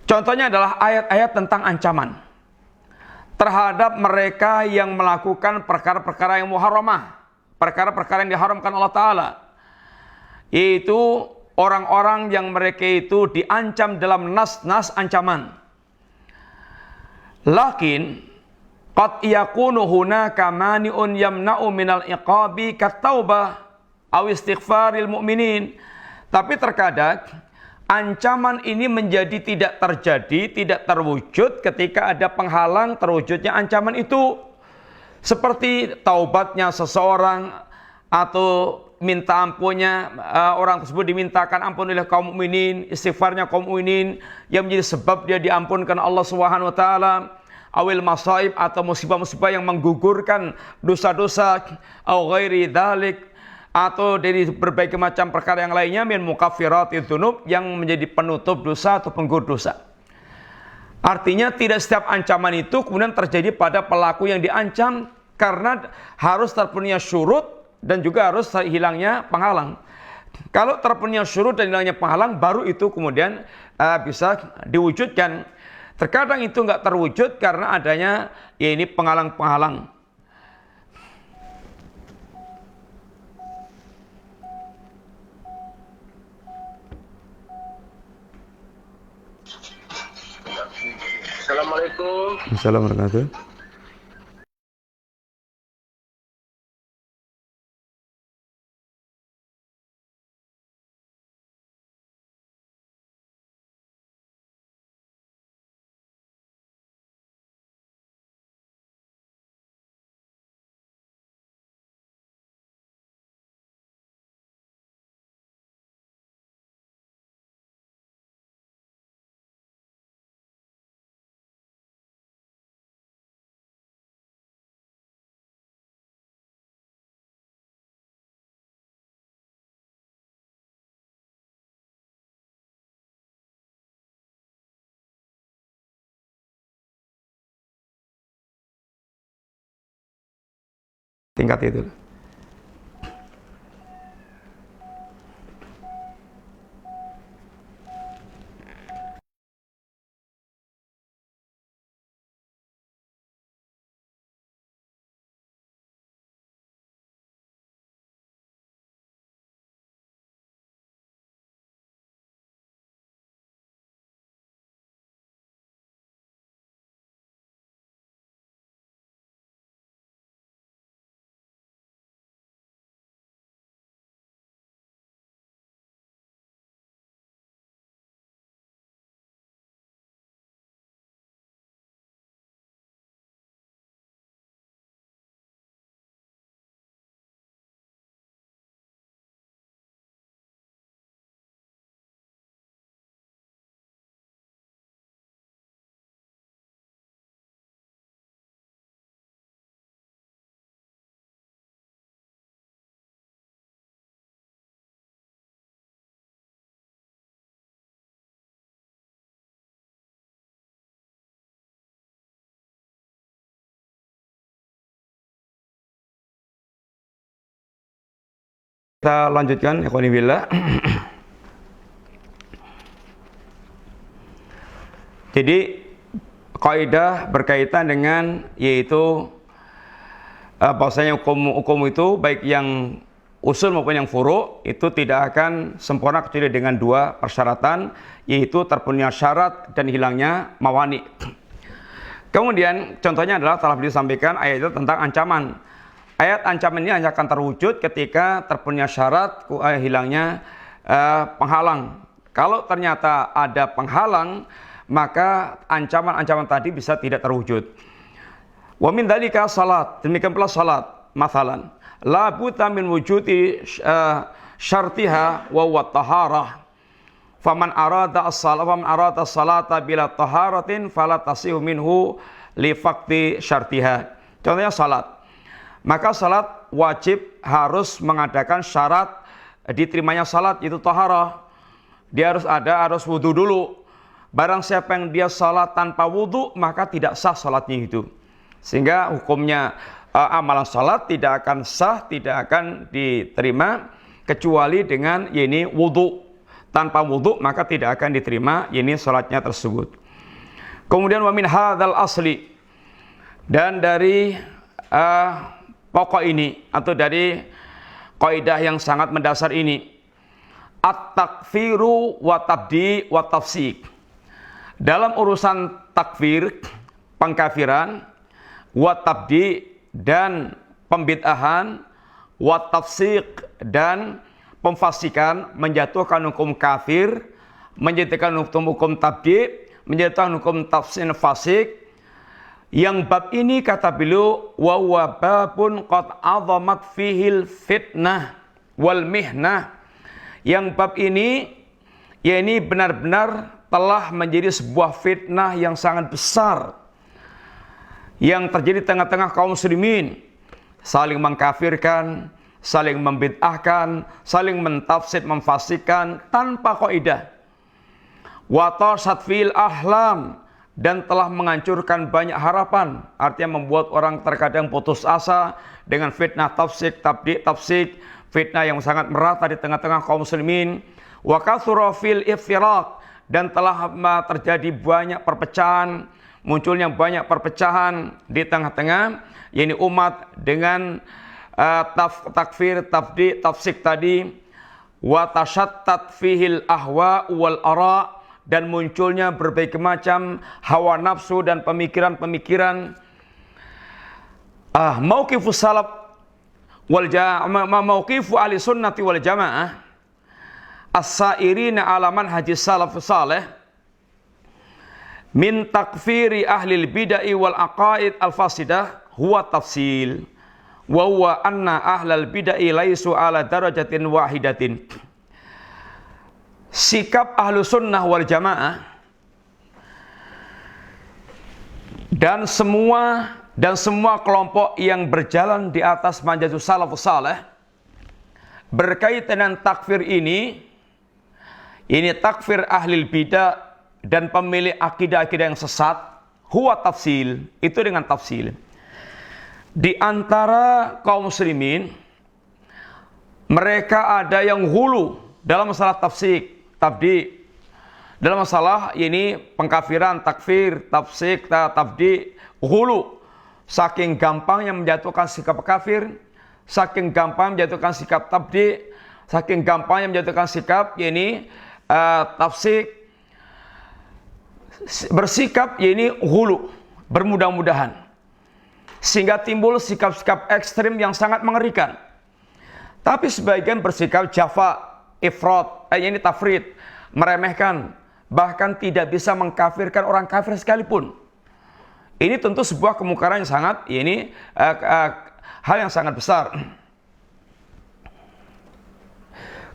Contohnya adalah ayat-ayat tentang ancaman terhadap mereka yang melakukan perkara-perkara yang muharramah, perkara-perkara yang diharamkan Allah Ta'ala, yaitu orang-orang yang mereka itu diancam dalam nas-nas ancaman. Lakin qad yakunu hunaka mani'un yamna'u minal iqabi kataubah aw istighfaril mu'minin. Tapi terkadang ancaman ini menjadi tidak terjadi, tidak terwujud ketika ada penghalang terwujudnya ancaman itu. Seperti taubatnya seseorang atau minta ampunnya orang tersebut dimintakan ampun oleh kaum mukminin, istighfarnya kaum mukminin yang menjadi sebab dia diampunkan Allah Subhanahu wa taala, awil masaib atau musibah-musibah yang menggugurkan dosa-dosa, au ghairi dzalik, atau dari berbagai macam perkara yang lainnya min mukaffiratiz dzunub, yang menjadi penutup dosa atau penggugur dosa. Artinya tidak setiap ancaman itu kemudian terjadi pada pelaku yang diancam, karena harus terpenuhi syurut dan juga harus hilangnya penghalang. Kalau terpenuhi syurut dan hilangnya penghalang, baru itu kemudian bisa diwujudkan. Terkadang itu nggak terwujud karena adanya ya ini penghalang-penghalang. Assalamualaikum. Assalamualaikum warahmatullahi wabarakatuh. Tingkat itu. Kita lanjutkan, ikhwani billah. Jadi kaidah berkaitan dengan yaitu bahwasanya hukum itu baik yang usul maupun yang furu itu tidak akan sempurna kecuali dengan dua persyaratan, yaitu terpenuhi syarat dan hilangnya mawani. Kemudian contohnya adalah telah disampaikan ayat itu tentang ancaman. Ayat ancaman ini hanya akan terwujud ketika terpenuhi syarat hilangnya penghalang. Kalau ternyata ada penghalang, maka ancaman-ancaman tadi bisa tidak terwujud. Wa min dzalika salat, demikian pula salat. Masalan, la budda min wujudi syartiha wa huwa taharah. faman arada as-salata bila taharatin fala tasihu minhu li faqdi syartiha. Contohnya salat. Maka salat wajib harus mengadakan syarat diterimanya salat, itu taharah. Dia harus wudu dulu. Barang siapa yang dia salat tanpa wudu, maka tidak sah salatnya itu. Sehingga hukumnya amalan salat tidak akan sah, tidak akan diterima kecuali dengan wudu. Tanpa wudu maka tidak akan diterima salatnya tersebut. Kemudian wa min hadzal asli, dan dari pokok ini atau dari kaidah yang sangat mendasar ini, at-takfiru wa tabdi wa tafsik. Dalam urusan takfir, pengkafiran, wa tabdi dan pembid'ahan, wa tafsik dan pemfasikan, menjatuhkan hukum kafir, menjatuhkan hukum tabdi, menjatuhkan hukum tafsir fasik. Yang bab ini kata beliau, wa huwa babun qad azamat fihil fitnah wal mihnah. Yang bab ini benar-benar telah menjadi sebuah fitnah yang sangat besar yang terjadi di tengah-tengah kaum muslimin, saling mengkafirkan, saling membid'ahkan, saling mentafsir, memfasikkan tanpa kaidah. Wa tasat fil ahlam, dan telah menghancurkan banyak harapan, artinya membuat orang terkadang putus asa dengan fitnah tafsik, tabdi' tafsik, fitnah yang sangat merata di tengah-tengah kaum muslimin. Wa katsura fil iftiraq, dan telah terjadi banyak perpecahan, munculnya banyak perpecahan di tengah-tengah umat dengan takfir, tabdi', tafsik tadi. Wa tashattat fihil ahwa wal ara', dan munculnya berbagai macam hawa nafsu dan pemikiran-pemikiran. Mauqifu salaf wal jamaah, mauqifu ahli sunnati wal jamaah as-sairina ala manhaji salaf salih min takfiri ahli bid'ah wal aqaid al-fasidah huwa tafsil, wa huwa anna ahlal bid'ah laisu ala darajatin wahidatin. Sikap ahlu sunnah wal jamaah dan semua kelompok yang berjalan di atas manhajus salafus saleh berkaitan dengan takfir ini takfir ahli bidah dan pemilik akidah-akidah yang sesat, huwa tafsil, itu dengan tafsil. Di antara kaum muslimin mereka ada yang hulu dalam masalah tafsik, tabdi, dalam masalah pengkafiran, takfir, tafsik, tabdi, hulu. Saking gampangnya menjatuhkan sikap kafir, saking gampang menjatuhkan sikap tabdi, saking gampangnya menjatuhkan sikap tafsik, bersikap hulu, bermudah-mudahan, sehingga timbul sikap-sikap ekstrim yang sangat mengerikan. Tapi sebagian bersikap jafa, ifrat, tafrid, meremehkan, bahkan tidak bisa mengkafirkan orang kafir sekalipun. Ini tentu sebuah kemungkaran yang sangat hal yang sangat besar.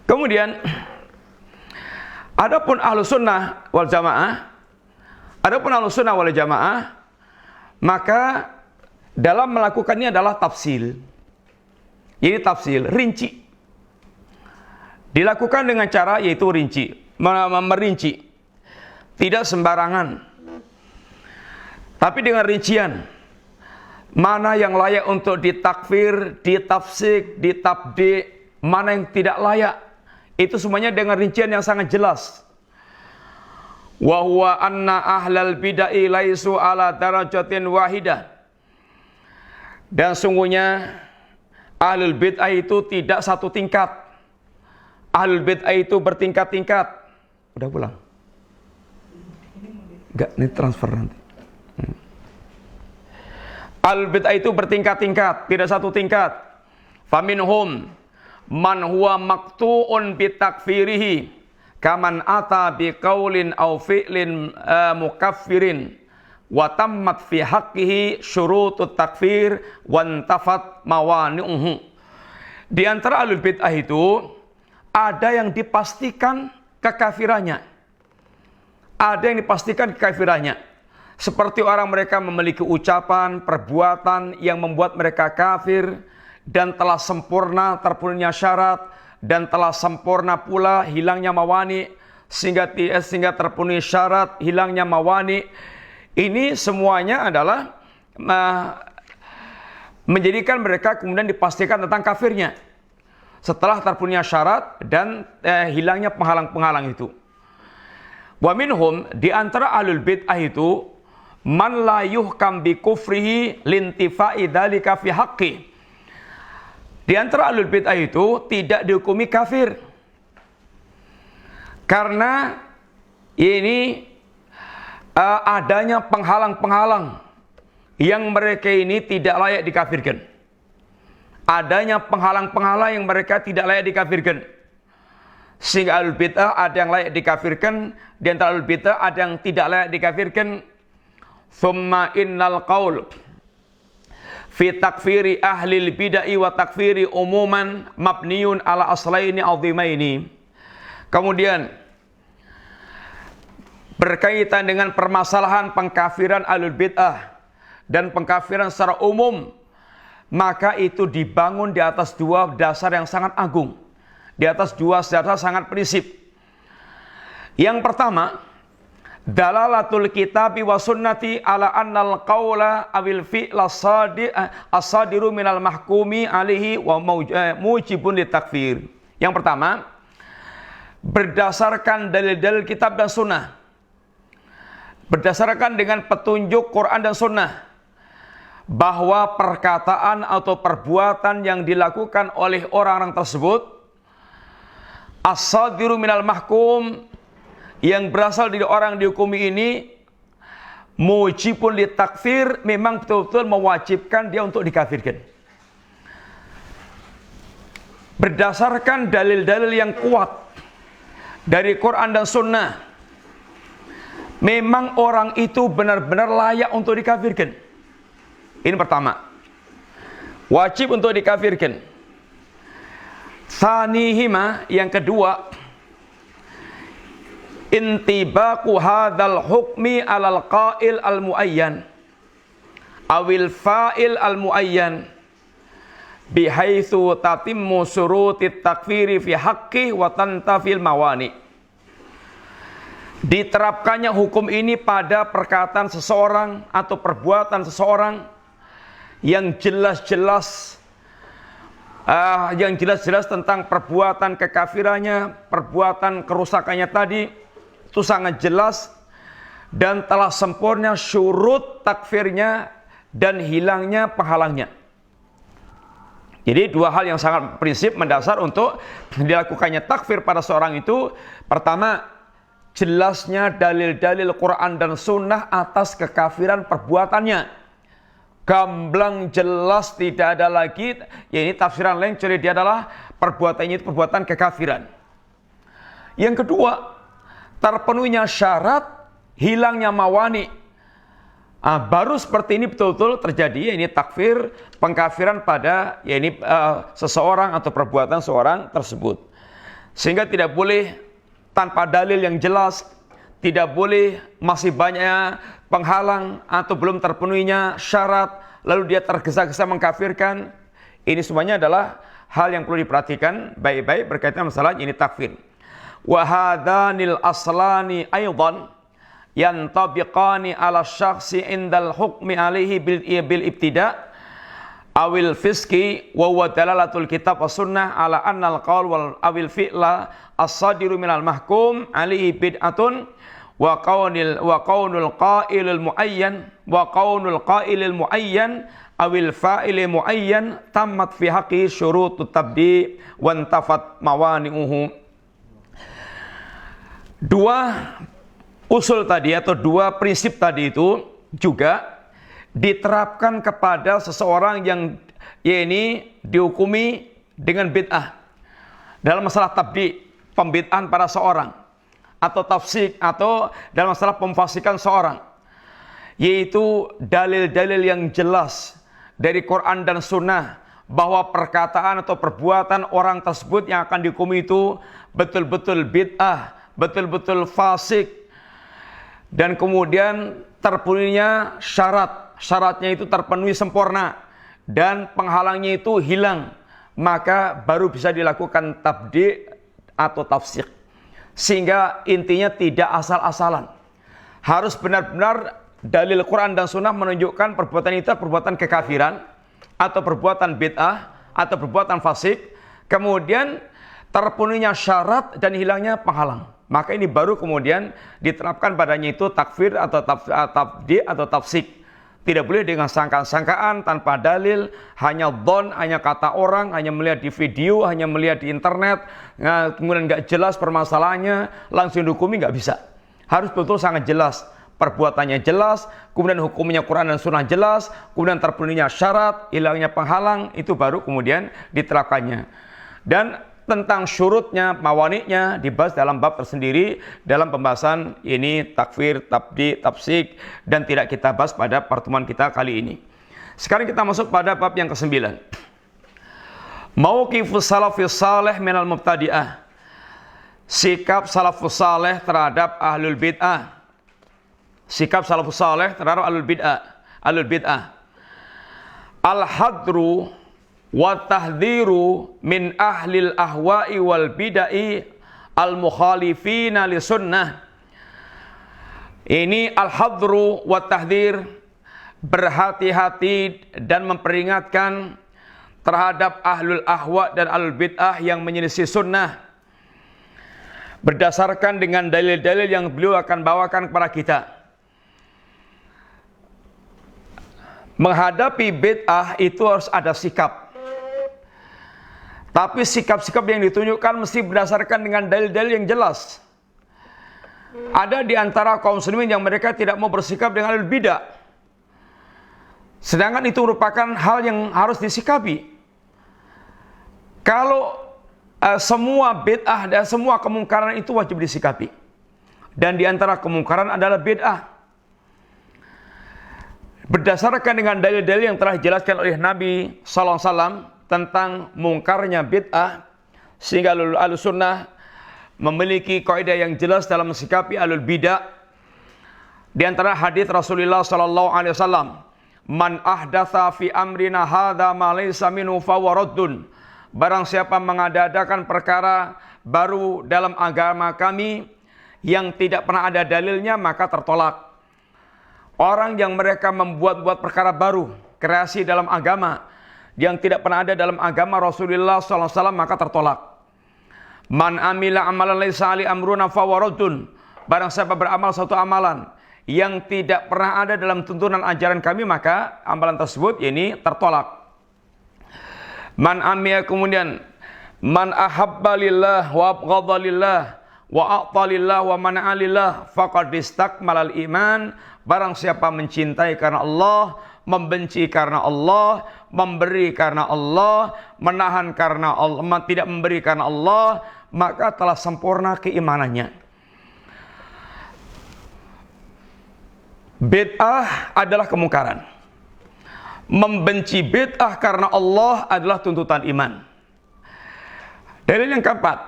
Kemudian adapun ahlu sunnah wal jamaah, maka dalam melakukannya adalah tafsil. Ini tafsil, rinci. Dilakukan dengan cara yaitu merinci. Tidak sembarangan. Tapi dengan rincian. Mana yang layak untuk ditakfir, ditafsik, ditabdi, mana yang tidak layak. Itu semuanya dengan rincian yang sangat jelas. Wa huwa anna ahlal bid'ah laisu ala darajatin wahidah. Dan sungguhnya ahlul bid'ah itu tidak satu tingkat. Ahlul bid'ah itu bertingkat-tingkat. Udah pulang? Enggak, ini transfer nanti. Ahlul bid'ah itu bertingkat-tingkat, tidak satu tingkat. Faminhum man huwa maqtu'un bitakfirihi kaman ata biqaulin aw fi'lin mukaffirin wa tammat fi haqqihi syurutut takfir wa intafat mawani'uhu. Di antara ahlul bid'ah itu ada yang dipastikan kekafirannya. Ada yang dipastikan kekafirannya. Seperti orang mereka memiliki ucapan, perbuatan yang membuat mereka kafir dan telah sempurna terpenuhinya syarat dan telah sempurna pula hilangnya mawani sehingga terpenuhi syarat hilangnya mawani. Ini semuanya adalah menjadikan mereka kemudian dipastikan tentang kafirnya setelah terpenuhi syarat dan hilangnya penghalang-penghalang itu. Wa minhum, di antara ahlul bid'ah itu, man la yuhkam bi kufrihi lintifa'i dzalika fi haqqi. Di antara ahlul bid'ah itu tidak dihukumi kafir karena ini adanya penghalang-penghalang yang mereka ini tidak layak dikafirkan. Adanya penghalang-penghalang yang mereka tidak layak dikafirkan. Sehingga ahlul bid'ah ada yang layak dikafirkan, di antara ahlul bid'ah ada yang tidak layak dikafirkan. Thumma innal qaul fi takfiri ahlil bid'ah wa takfiri umuman mabniun ala aslaini azimaini. Kemudian berkaitan dengan permasalahan pengkafiran ahlul bid'ah dan pengkafiran secara umum, maka itu dibangun di atas dua dasar yang sangat agung, di atas dua dasar sangat prinsip. Yang pertama, dalalatul kitabi wa sunnati ala annal qawla awil fi'la as-sadiru minal mahkumi alihi wa mujibun litakfir. Yang pertama, berdasarkan dalil-dalil kitab dan sunnah, berdasarkan dengan petunjuk Quran dan sunnah, bahwa perkataan atau perbuatan yang dilakukan oleh orang-orang tersebut as-sadiru minal mahkum, yang berasal dari orang dihukumi ini, mujibun litakfir, memang betul-betul mewajibkan dia untuk dikafirkan. Berdasarkan dalil-dalil yang kuat dari Quran dan sunnah, memang orang itu benar-benar layak untuk dikafirkan. Ini pertama, wajib untuk dikafirkan. Tsanihima, yang kedua, intibaqu hadzal hukmi alal qail al muayyan awil fa'il al muayyan bihaitsu tatimmu syurutit takfiri fi haqqi wa tantafil mawani. Diterapkannya hukum ini pada perkataan seseorang atau perbuatan seseorang yang jelas-jelas tentang perbuatan kekafirannya, perbuatan kerusakannya tadi itu sangat jelas dan telah sempurna syurut takfirnya dan hilangnya penghalangnya. Jadi dua hal yang sangat prinsip mendasar untuk dilakukannya takfir pada seorang itu. Pertama, jelasnya dalil-dalil Quran dan sunnah atas kekafiran perbuatannya. Gamblang jelas, tidak ada lagi ini tafsiran lain kecuali dia adalah perbuatannya itu perbuatan kekafiran. Yang kedua, terpenuhinya syarat hilangnya mawani. Baru seperti ini betul-betul terjadi, ini takfir, pengkafiran pada seseorang atau perbuatan seorang tersebut. Sehingga tidak boleh tanpa dalil yang jelas, tidak boleh masih banyak penghalang atau belum terpenuhinya syarat, lalu dia tergesa-gesa mengkafirkan. Ini semuanya adalah hal yang perlu diperhatikan baik-baik berkaitan masalah ini takfir. Wa hadanil aslani aidan yantabiqani ala syakhsi indal hukmi alaihi bil ibtida' awil fiski wa huwa dalalatul kitab was sunnah ala annal qaul wal awil fi'la as-sadiru minal mahkum alaihi bid'atun wa qaulul qailil muayyan awil fa'il muayyan tammat fi haqqi syurutut tabdi wa intafat mawani'uhu. Dua usul tadi atau dua prinsip tadi itu juga diterapkan kepada seseorang yang dihukumi dengan bid'ah dalam masalah tabdi, pembid'ahan pada seorang, atau tafsik, atau dalam masalah pemfasikan seorang, yaitu dalil-dalil yang jelas dari Quran dan Sunnah bahwa perkataan atau perbuatan orang tersebut yang akan dihukumi itu betul-betul bid'ah, betul-betul fasik, dan kemudian terpenuhinya syaratnya itu terpenuhi sempurna, dan penghalangnya itu hilang, maka baru bisa dilakukan tabdi' atau tafsik. Sehingga intinya tidak asal-asalan, harus benar-benar dalil Quran dan Sunnah menunjukkan perbuatan itu perbuatan kekafiran, atau perbuatan bid'ah, atau perbuatan fasik, kemudian terpenuhinya syarat dan hilangnya penghalang. Maka ini baru kemudian diterapkan padanya itu takfir atau tabdi' atau tafsik. Tidak boleh dengan sangkaan-sangkaan tanpa dalil, hanya dhon, hanya kata orang, hanya melihat di video, hanya melihat di internet, kemudian nggak jelas permasalahannya, langsung dihukumi, nggak bisa. Harus betul sangat jelas, perbuatannya jelas, kemudian hukumnya Quran dan Sunnah jelas, kemudian terpenuhinya syarat, hilangnya penghalang, itu baru kemudian diterapkannya. Dan tentang syurutnya, mawaniknya dibahas dalam bab tersendiri dalam pembahasan ini takfir, tabdi, tafsik, dan tidak kita bahas pada pertemuan kita kali ini. Sekarang kita masuk pada bab yang ke-9. Mauqifus salafus salih minal mubtadi'ah. Sikap salafus salih terhadap ahlul bid'ah. Sikap salafus salih terhadap ahlul bid'ah. Al-hadru wa tahdhiru min ahlil ahwa'i wal bid'ai al mukhalifina li sunnah. Ini al-hadru wa tahdhir, berhati-hati dan memperingatkan terhadap ahlul ahwa dan ahlul bid'ah yang menyelisih sunnah, berdasarkan dengan dalil-dalil yang beliau akan bawakan kepada kita. Menghadapi bid'ah itu harus ada sikap. Tapi sikap-sikap yang ditunjukkan mesti berdasarkan dengan dalil-dalil yang jelas. Ada di antara kaum muslimin yang mereka tidak mau bersikap dengan ahlul bidah, sedangkan itu merupakan hal yang harus disikapi. Kalau semua bid'ah dan semua kemungkaran itu wajib disikapi, dan di antara kemungkaran adalah bid'ah. Berdasarkan dengan dalil-dalil yang telah dijelaskan oleh Nabi SAW tentang mungkarnya bid'ah, sehingga ahlus sunnah memiliki kaidah yang jelas dalam mensikapi ahlul bidah. Di antara hadis Rasulullah SAW, man ahdatsa fi amrina hadza ma laysa minhu fa waraddun. Barang siapa mengada-adakan perkara baru dalam agama kami yang tidak pernah ada dalilnya, maka tertolak. Orang yang mereka membuat-buat perkara baru, kreasi dalam agama yang tidak pernah ada dalam agama Rasulullah SAW, maka tertolak. Man amila amalan laisa ali amruna fawaradun. Barang siapa beramal suatu amalan yang tidak pernah ada dalam tuntunan ajaran kami, maka amalan tersebut ini tertolak. Man amila, kemudian man ahabba lillah wa abghadha lillah wa a'ta lillah wa mana'a lillah faqad istakmalal iman. Barang siapa mencintai karena Allah, membenci karena Allah, memberi karena Allah, menahan karena Allah, tidak memberi karena Allah, maka telah sempurna keimanannya. Bid'ah adalah kemungkaran. Membenci bid'ah karena Allah adalah tuntutan iman. Dalil yang keempat,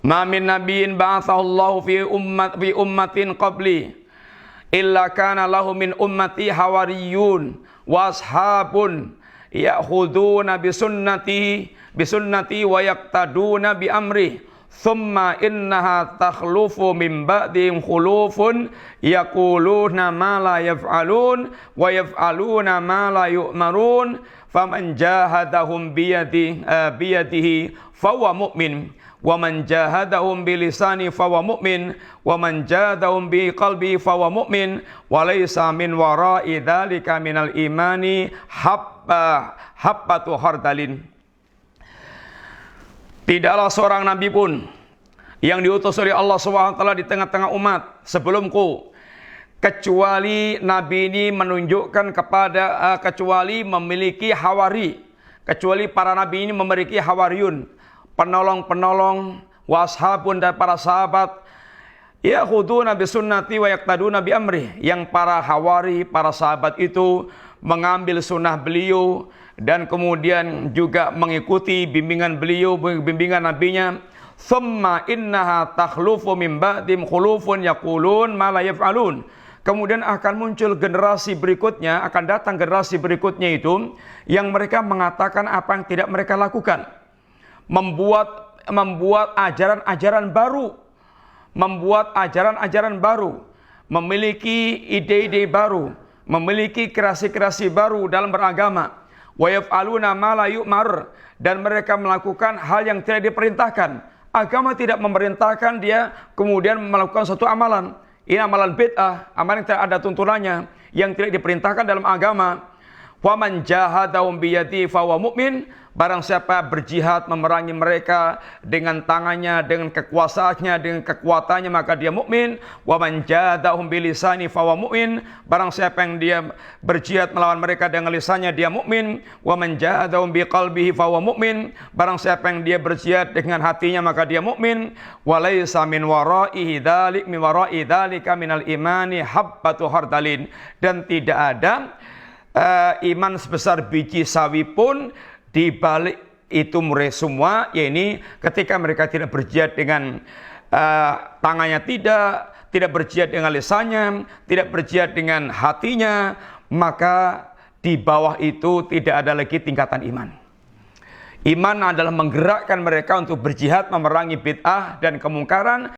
ma min nabiyyin ba'athahu Allah fi ummatin qabli illa kana lahu min ummati hawariyun wa ashabun ya'khuduna bi sunnati wa yaqtaduna bi amri thumma innaha takhlufu min ba'dihim khulufun yaquluna ma la yaf'alun wa yaf'aluna ma la yu'marun faman jahadahum biyadihi fahuwa mu'min wa man jahadahum bilisani fahuwa mu'min wa man jahadahum bi qalbi fahuwa mu'min wa laysa min wara'i dzalika minal imani habbatu khardalin. Tidaklah seorang nabi pun yang diutus oleh Allah SWT di tengah-tengah umat sebelumku, kecuali nabi ini menunjukkan kepada kecuali memiliki hawari, kecuali para nabi ini memiliki hawariyun, penolong-penolong, washabun, dan para sahabat, ya'khuduna bi sunnati wa yaqtaduna bi amri, yang para hawari, para sahabat itu mengambil sunnah beliau dan kemudian juga mengikuti bimbingan beliau, bimbingan nabinya. thumma innaha takhlufu min ba'dim khulufun yaqulun ma la yaf'alun. Kemudian akan muncul generasi berikutnya, akan datang generasi berikutnya itu yang mereka mengatakan apa yang tidak mereka lakukan. Membuat ajaran-ajaran baru, memiliki ide-ide baru, memiliki kreasi-kreasi baru dalam beragama. Wa yaf'aluna ma la yu'mar, dan mereka melakukan hal yang tidak diperintahkan. Agama tidak memerintahkan dia kemudian melakukan suatu amalan. Ini amalan bid'ah, amalan yang tidak ada tuntunannya, yang tidak diperintahkan dalam agama. Wa man jahadahum biyadihi fahuwa mu'min. Barang siapa berjihad memerangi mereka dengan tangannya, dengan kekuasaannya, dengan kekuatannya, maka dia mukmin. Wa man jahadahum bilisani fahuwa mu'min. Barang siapa yang dia berjihad melawan mereka dengan lisannya, dia mukmin. Wa man jahadahum biqalbihi fahuwa mu'min. Barang siapa yang dia berjihad dengan hatinya, maka dia mukmin. Wa laisa min wara'ihi dzalika minal imani habbatu hardalin. Dan tidak ada iman sebesar biji sawi pun di balik itu mereka semua, yakni ketika mereka tidak berjihad dengan tangannya, tidak berjihad dengan lisannya, tidak berjihad dengan hatinya, maka di bawah itu tidak ada lagi tingkatan iman. Iman adalah menggerakkan mereka untuk berjihad memerangi bid'ah dan kemungkaran.